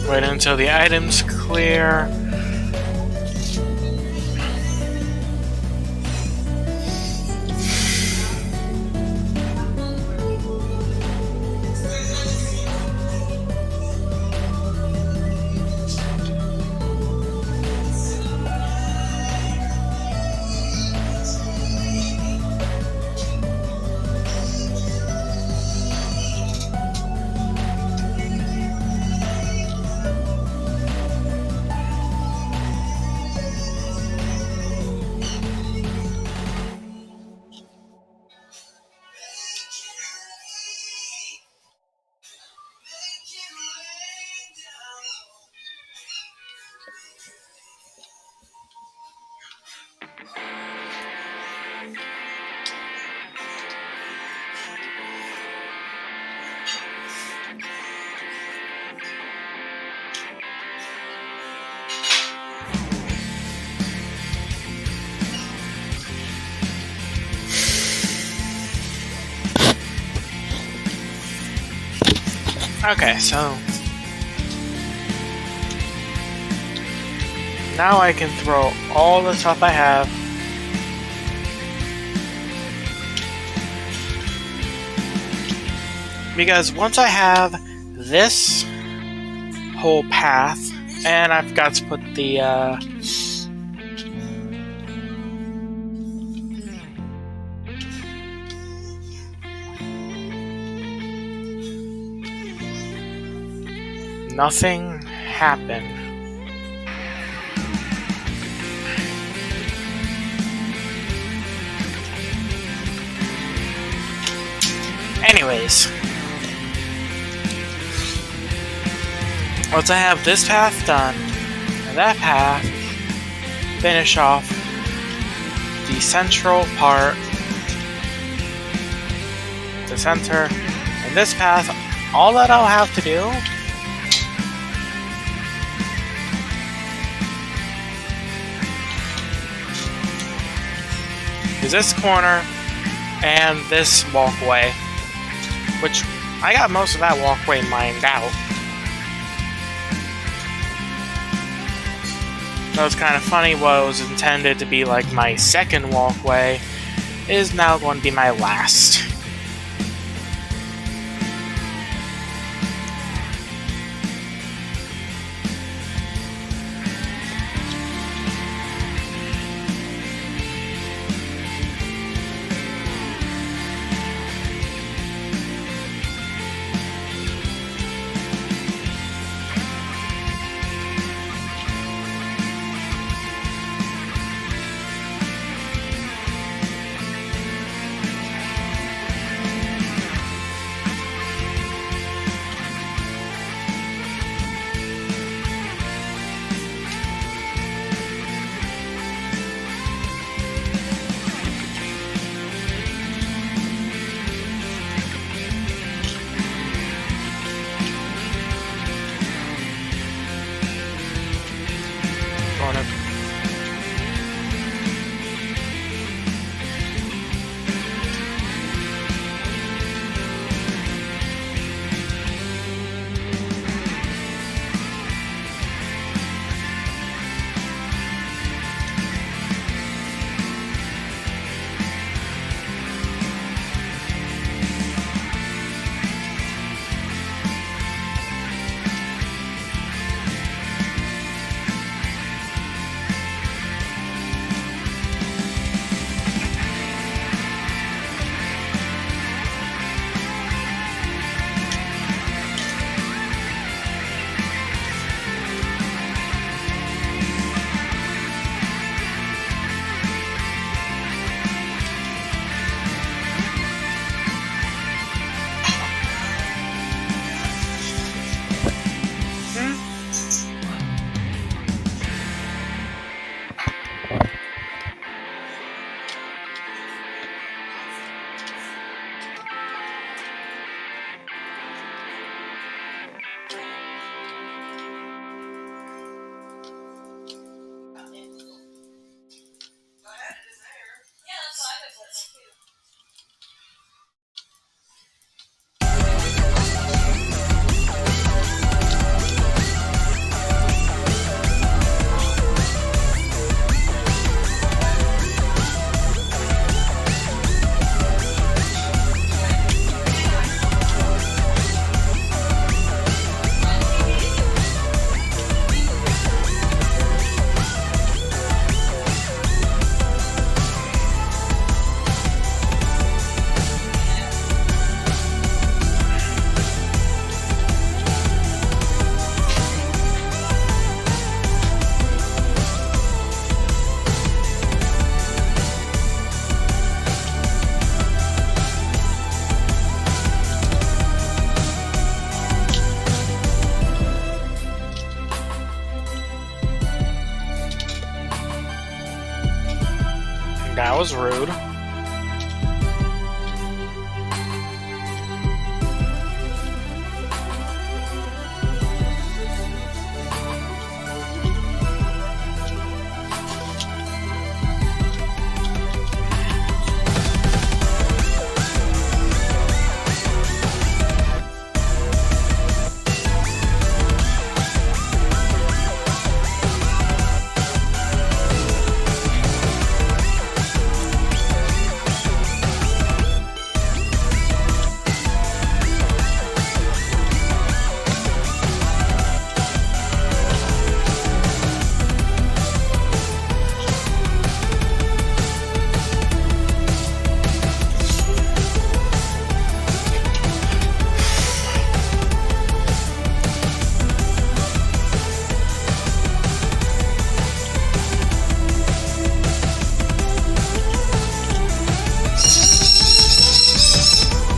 Wait until the items clear. Okay, so now I can throw all the stuff I have because once I have this whole path, and I've got to put the nothing happened. Anyways, once I have this path done, and that path, finish off the central part, the center, and this path, all that I'll have to do is this corner and this walkway, which I got most of that walkway mined out. That was kind of funny. What was intended to be like my second walkway is now going to be my last. That was rude.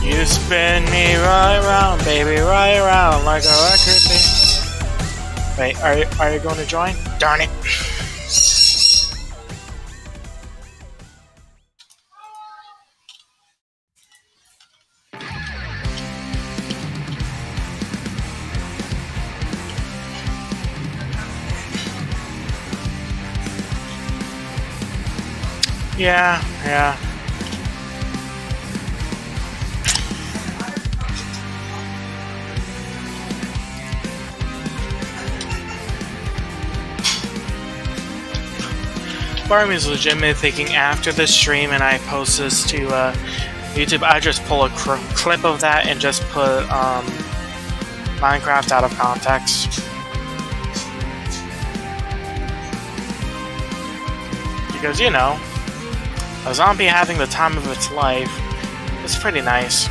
You spin me right round, baby, right round like a record. Wait, are you going to join? Darn it. Yeah. Part of me is legitimately thinking after this stream and I post this to YouTube, I just pull a clip of that and just put Minecraft out of context. Because, you know, a zombie having the time of its life is pretty nice.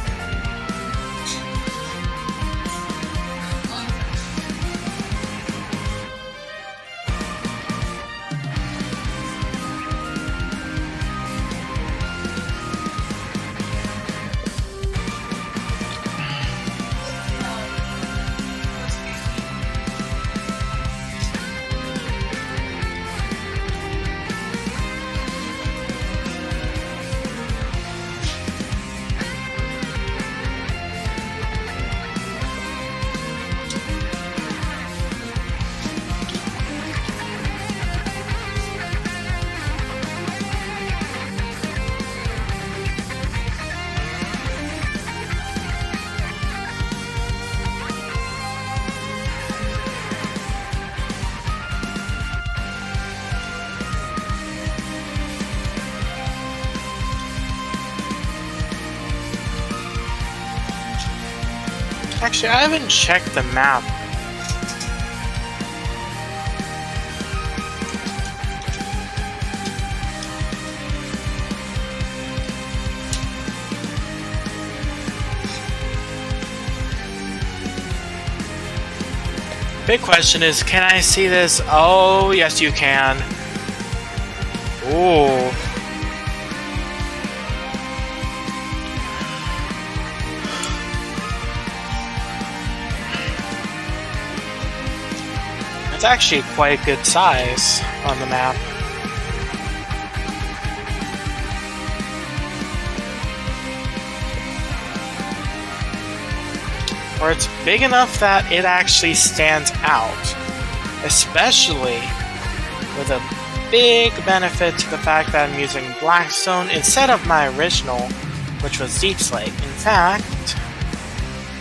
Actually, I haven't checked the map. Big question is, can I see this? Oh, yes you can. Ooh. It's actually quite a good size on the map. Or it's big enough that it actually stands out. Especially with a big benefit to the fact that I'm using Blackstone instead of my original, which was Deep Slate. In fact,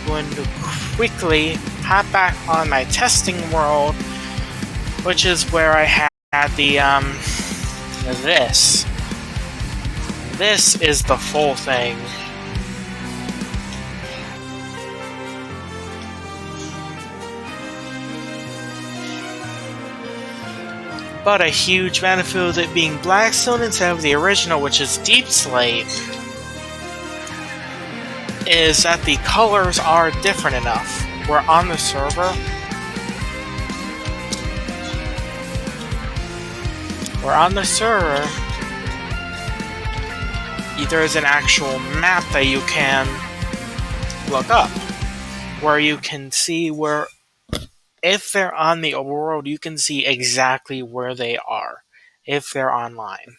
I'm going to quickly hop back on my testing world, which is where I had the, this. This is the full thing. But a huge benefit of it being Blackstone instead of the original, which is Deep Slate, is that the colors are different enough. We're on the server. There is an actual map that you can look up, where you can see where, if they're on the overworld, you can see exactly where they are, if they're online.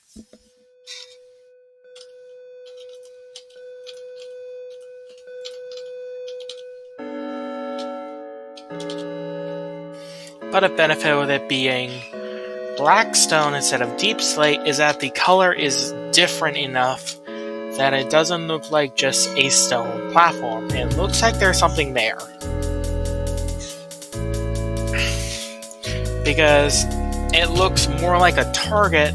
But a benefit with it being black stone instead of deep slate is that the color is different enough that it doesn't look like just a stone platform. It looks like there's something there. Because it looks more like a target.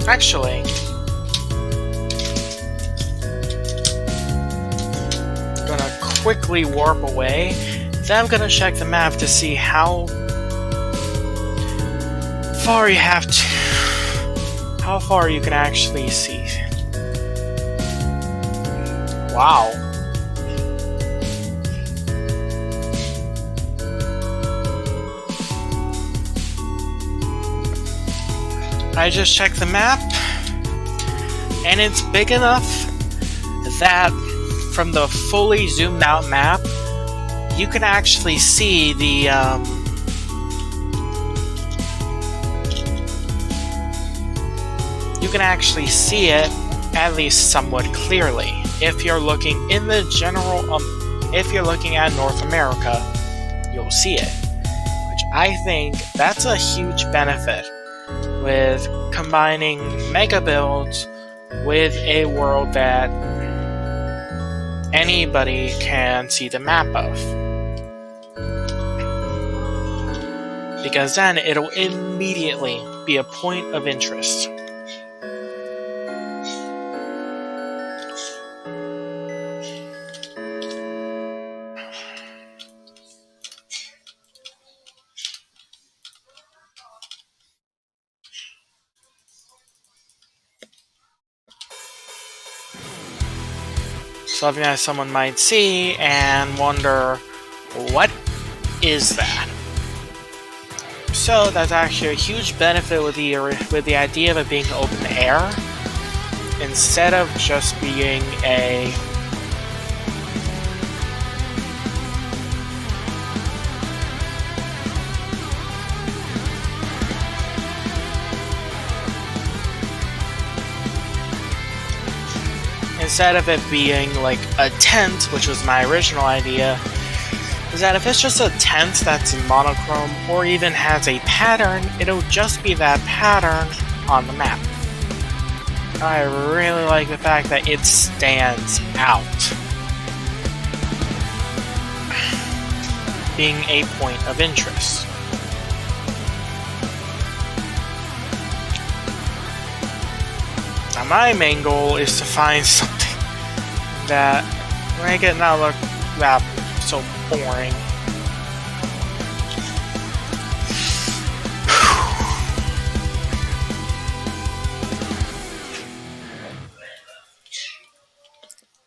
Actually, I'm gonna quickly warp away. Then I'm gonna check the map to see how far you have to. How far you can actually see. Wow. I just checked the map, and it's big enough that from the fully zoomed out map, you can actually see the you can actually see it at least somewhat clearly. If you're looking in the general, if you're looking at North America, you'll see it, which I think that's a huge benefit with combining mega builds with a world that anybody can see the map of. Because then it'll immediately be a point of interest. Something that someone might see and wonder, what is that? So that's actually a huge benefit with the idea of it being open air, instead of just being a instead of it being like a tent, which was my original idea, is that if it's just a tent that's monochrome or even has a pattern, it'll just be that pattern on the map. I really like the fact that it stands out, being a point of interest. Now my main goal is to find something that make it not look that so boring.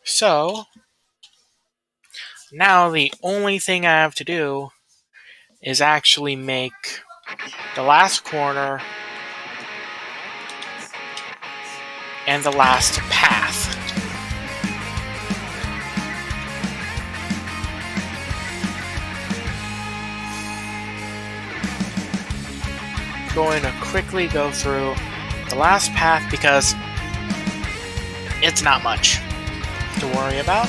So now the only thing I have to do is actually make the last corner and the last path. Going to quickly go through the last path because it's not much to worry about.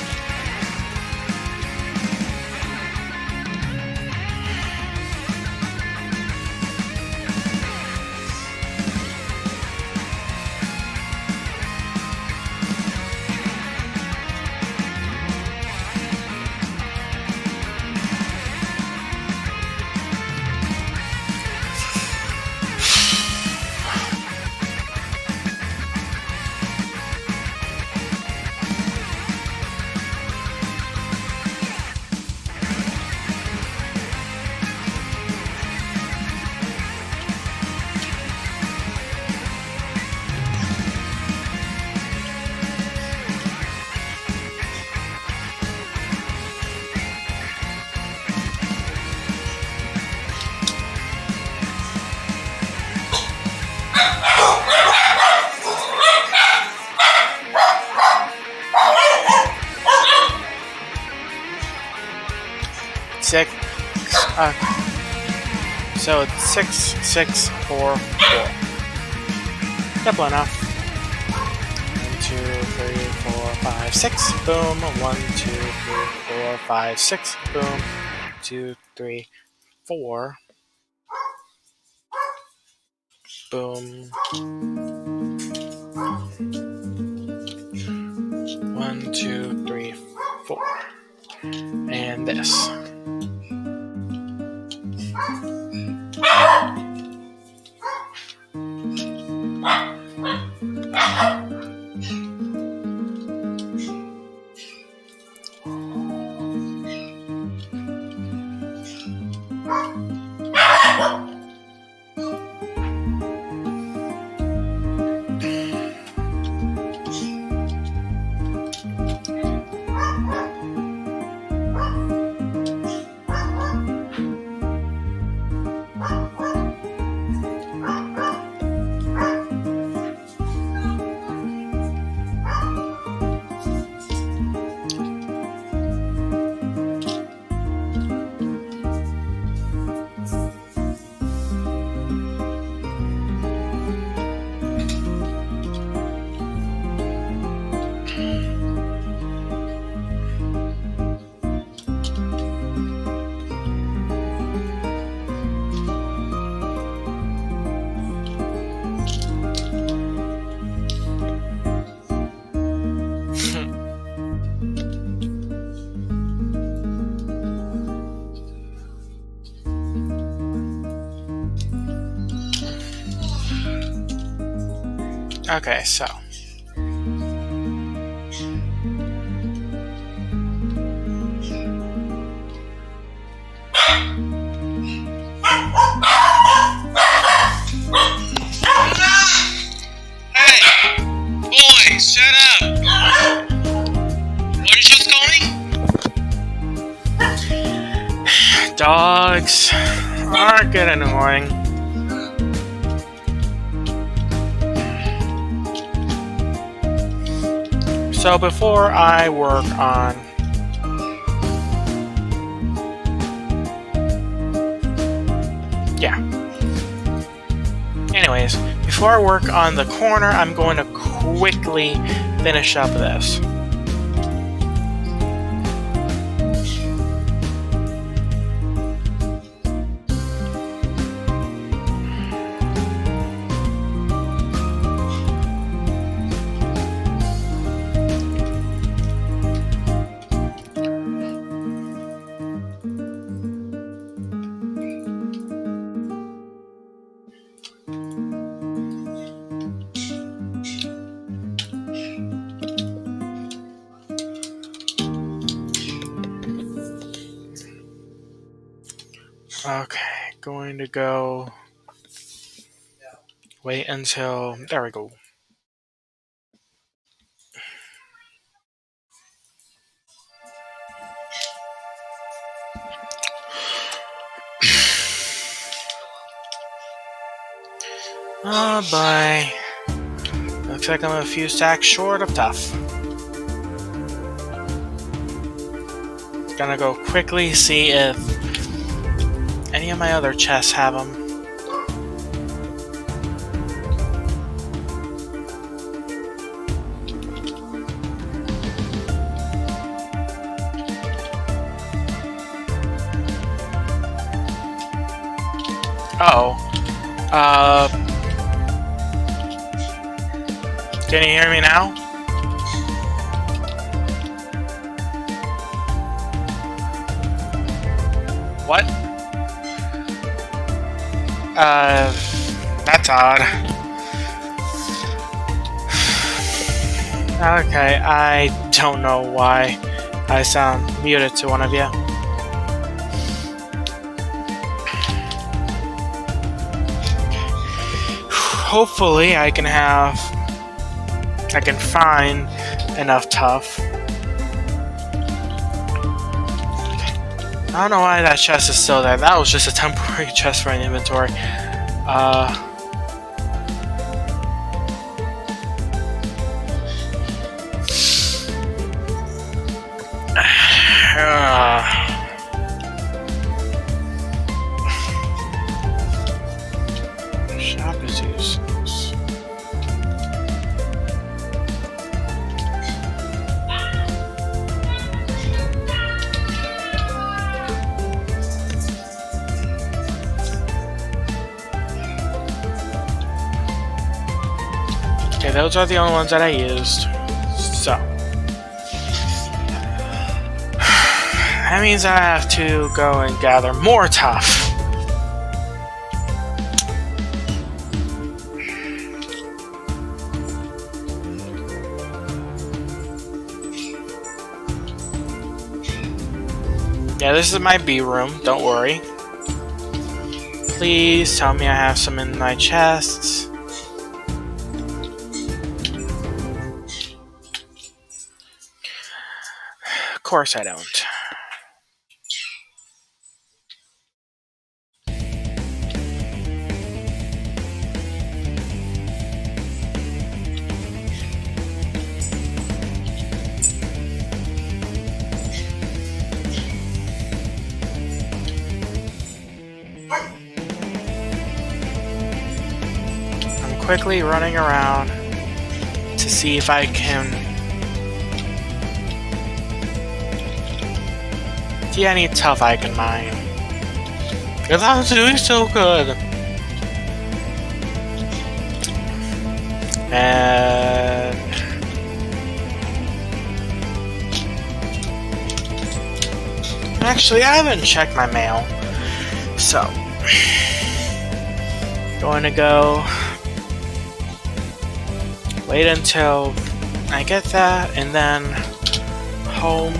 Six. So it's 6, 6, 4, 4. Simple enough. 1, 2, 3, 4, 5, 6. Boom. 1, 2, 3, 4, 5, 6. Boom. 2, 3, 4. Boom. 1, 2, 3, 4. And this. Okay, so. Hey! Boy, shut up! What is you calling? Dogs are getting annoying. So before I work on anyways, before I work on the corner, I'm going to quickly finish up this. Okay, going to go. Wait until. There we go. Oh boy. Looks like I'm a few stacks short of tough. Gonna go quickly see if any of my other chests have them. Oh. Can you hear me now? What? That's odd. Okay, I don't know why I sound muted to one of you. Hopefully I can find enough tough. I don't know why that chest is still there. That was just a temporary chest for an inventory. Shop is useless. those are the only ones that I used. So that means I have to go and gather more tough. Yeah, this is my B room, don't worry. Please tell me I have some in my chests. Of course I don't. I'm quickly running around to see if I can see any tough I can mine. Because I'm doing so good. And actually, I haven't checked my mail. So, going to go wait until I get that, and then home.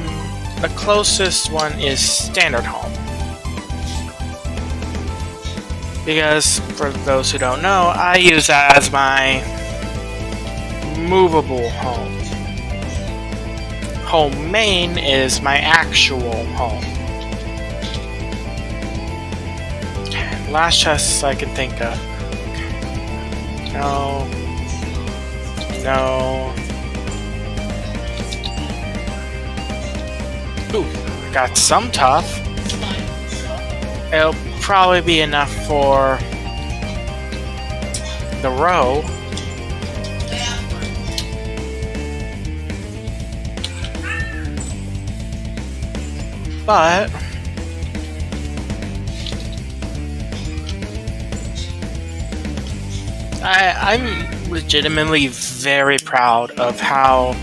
The closest one is standard home. Because, for those who don't know, I use that as my movable home. Home main is my actual home. Last chest I can think of. No. No. Ooh, I got some tough. It'll probably be enough for the row. But I'm legitimately very proud of how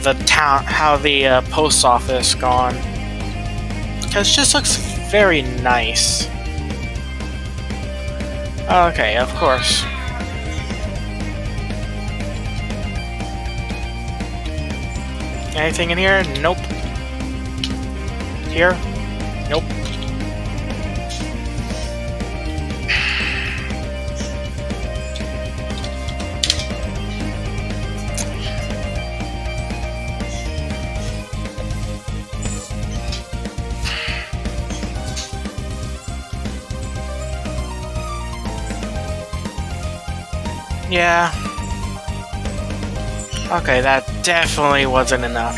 the post office gone, because it just looks very nice. Okay, of course. Anything in here? Nope. Here? Nope. Yeah. Okay, that definitely wasn't enough.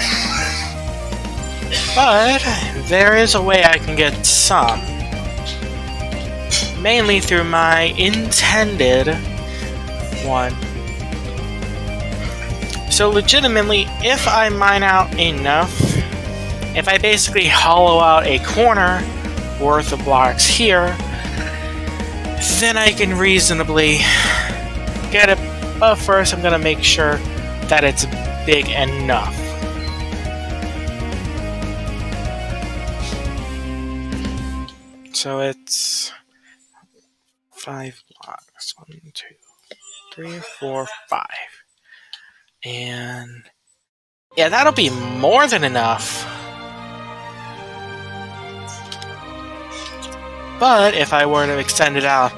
But there is a way I can get some. Mainly through my intended one. So legitimately, if I mine out enough, if I basically hollow out a corner worth of blocks here, then I can reasonably get it. But first I'm gonna make sure that it's big enough. So it's 5 blocks. 1, 2, 3, 4, 5. And yeah, that'll be more than enough. But if I were to extend it out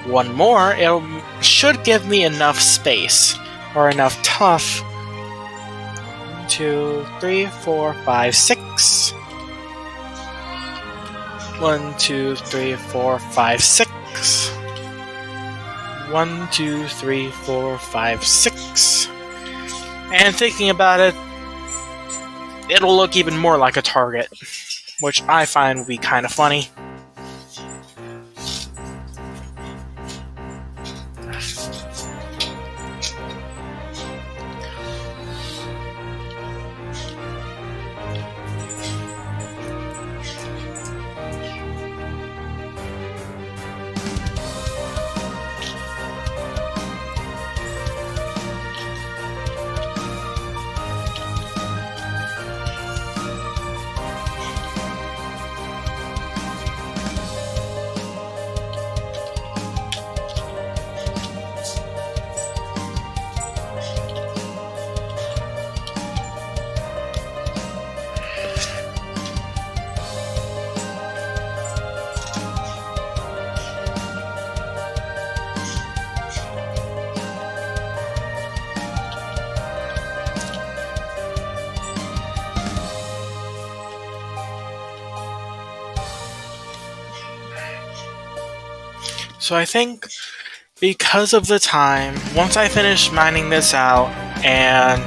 one more, it should give me enough space, or enough tough. 1, 2, 3, 4, 5, 6. 1, 2, 3, 4, 5, 6. 1, 2, 3, 4, 5, 6. And thinking about it, it'll look even more like a target, which I find would be kind of funny. So I think because of the time, once I finish mining this out and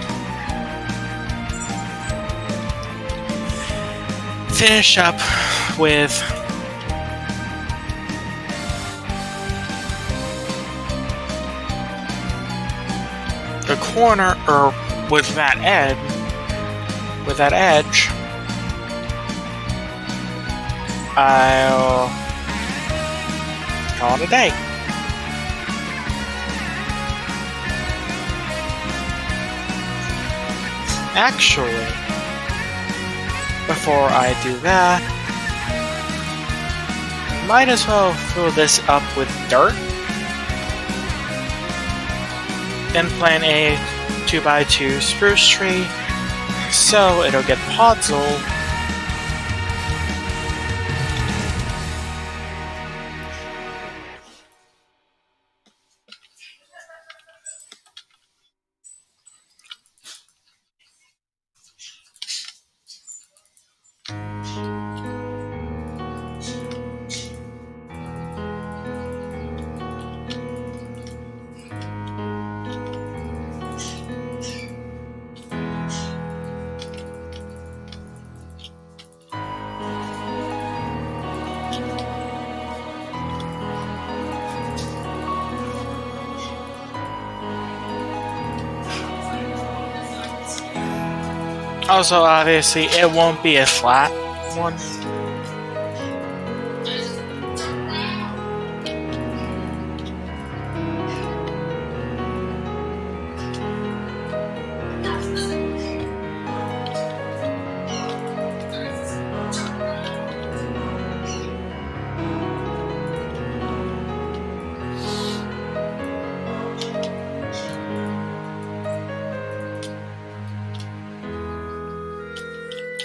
finish up with the corner, or with that edge, I'll call it a day. Actually, before I do that, might as well fill this up with dirt. Then plant a 2x2 spruce tree so it'll get puzzled. Also, obviously, it won't be a flat one.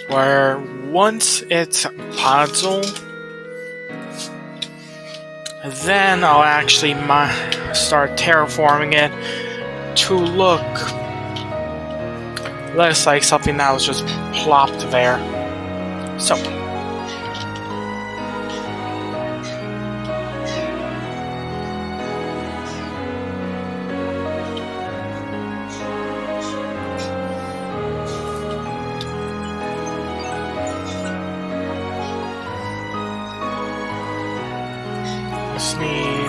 Where once it's puzzle, then I'll actually start terraforming it to look less like something that was just plopped there. So, just need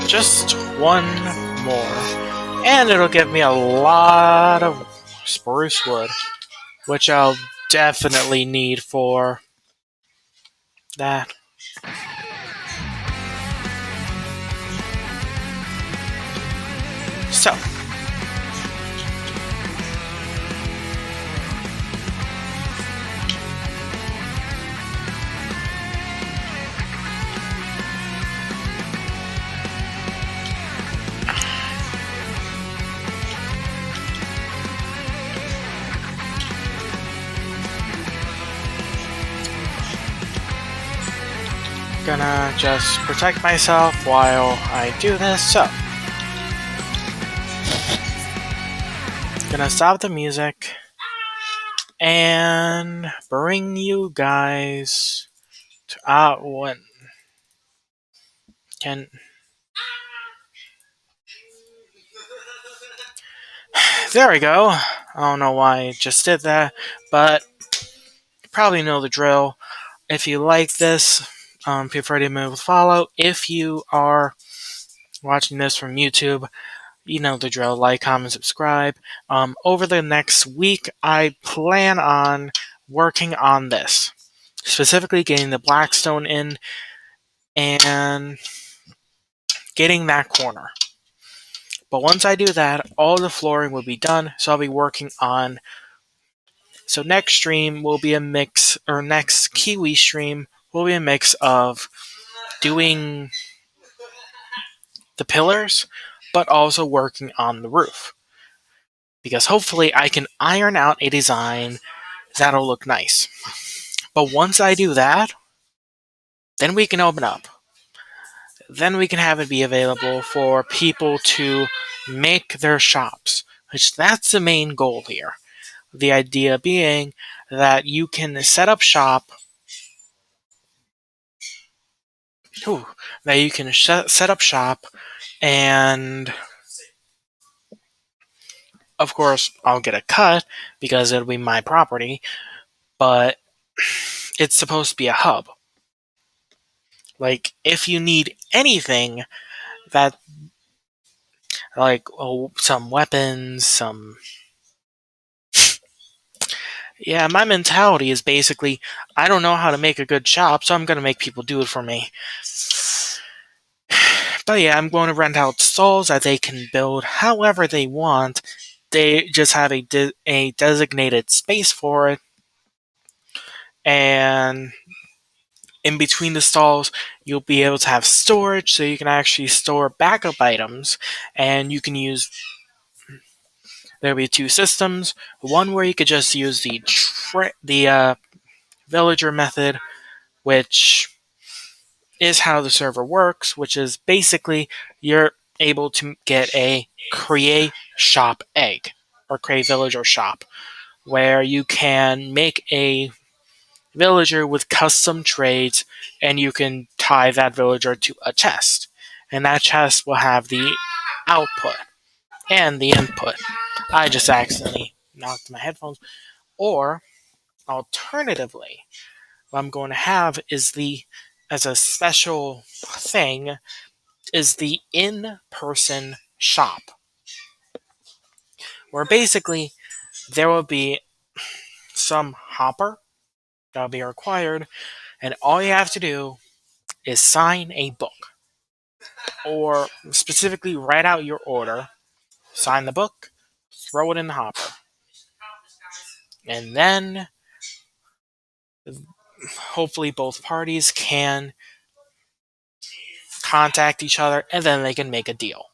just one more, and it'll give me a lot of spruce wood, which I'll definitely need for that. So, gonna just protect myself while I do this. So, gonna stop the music and bring you guys to when can. There we go. I don't know why I just did that, but you probably know the drill. If you like this, feel free to move follow. If you are watching this from YouTube, you know the drill. Like, comment, subscribe. Over the next week, I plan on working on this. Specifically getting the blackstone in and getting that corner. But once I do that, all the flooring will be done. So I'll be working on. So next stream will be a mix, or next Kiwi stream will be a mix of doing the pillars, but also working on the roof. Because hopefully I can iron out a design that'll look nice. But once I do that, then we can open up. Then we can have it be available for people to make their shops, which that's the main goal here. The idea being that you can set up shop whew, that you can set up shop, and of course I'll get a cut because it'll be my property, but it's supposed to be a hub. Like, if you need anything that, like, some weapons, some. Yeah, my mentality is basically I don't know how to make a good shop, so I'm going to make people do it for me. But yeah, I'm going to rent out stalls that they can build however they want. They just have a designated space for it, and in between the stalls, you'll be able to have storage, so you can actually store backup items, and you can use. There'll be two systems. One where you could just use the villager method, which is how the server works, which is basically you're able to get a create shop egg or create villager shop, where you can make a villager with custom trades, and you can tie that villager to a chest, and that chest will have the output and the input. I just accidentally knocked my headphones. Or alternatively, what I'm going to have is as a special thing, is the in-person shop, where basically there will be some hopper that'll be required, and all you have to do is sign a book, or specifically write out your order, sign the book, throw it in the hopper, and then hopefully both parties can contact each other, and then they can make a deal.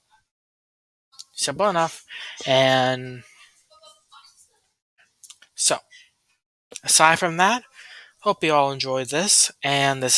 Simple enough. And so, aside from that, hope you all enjoyed this, and this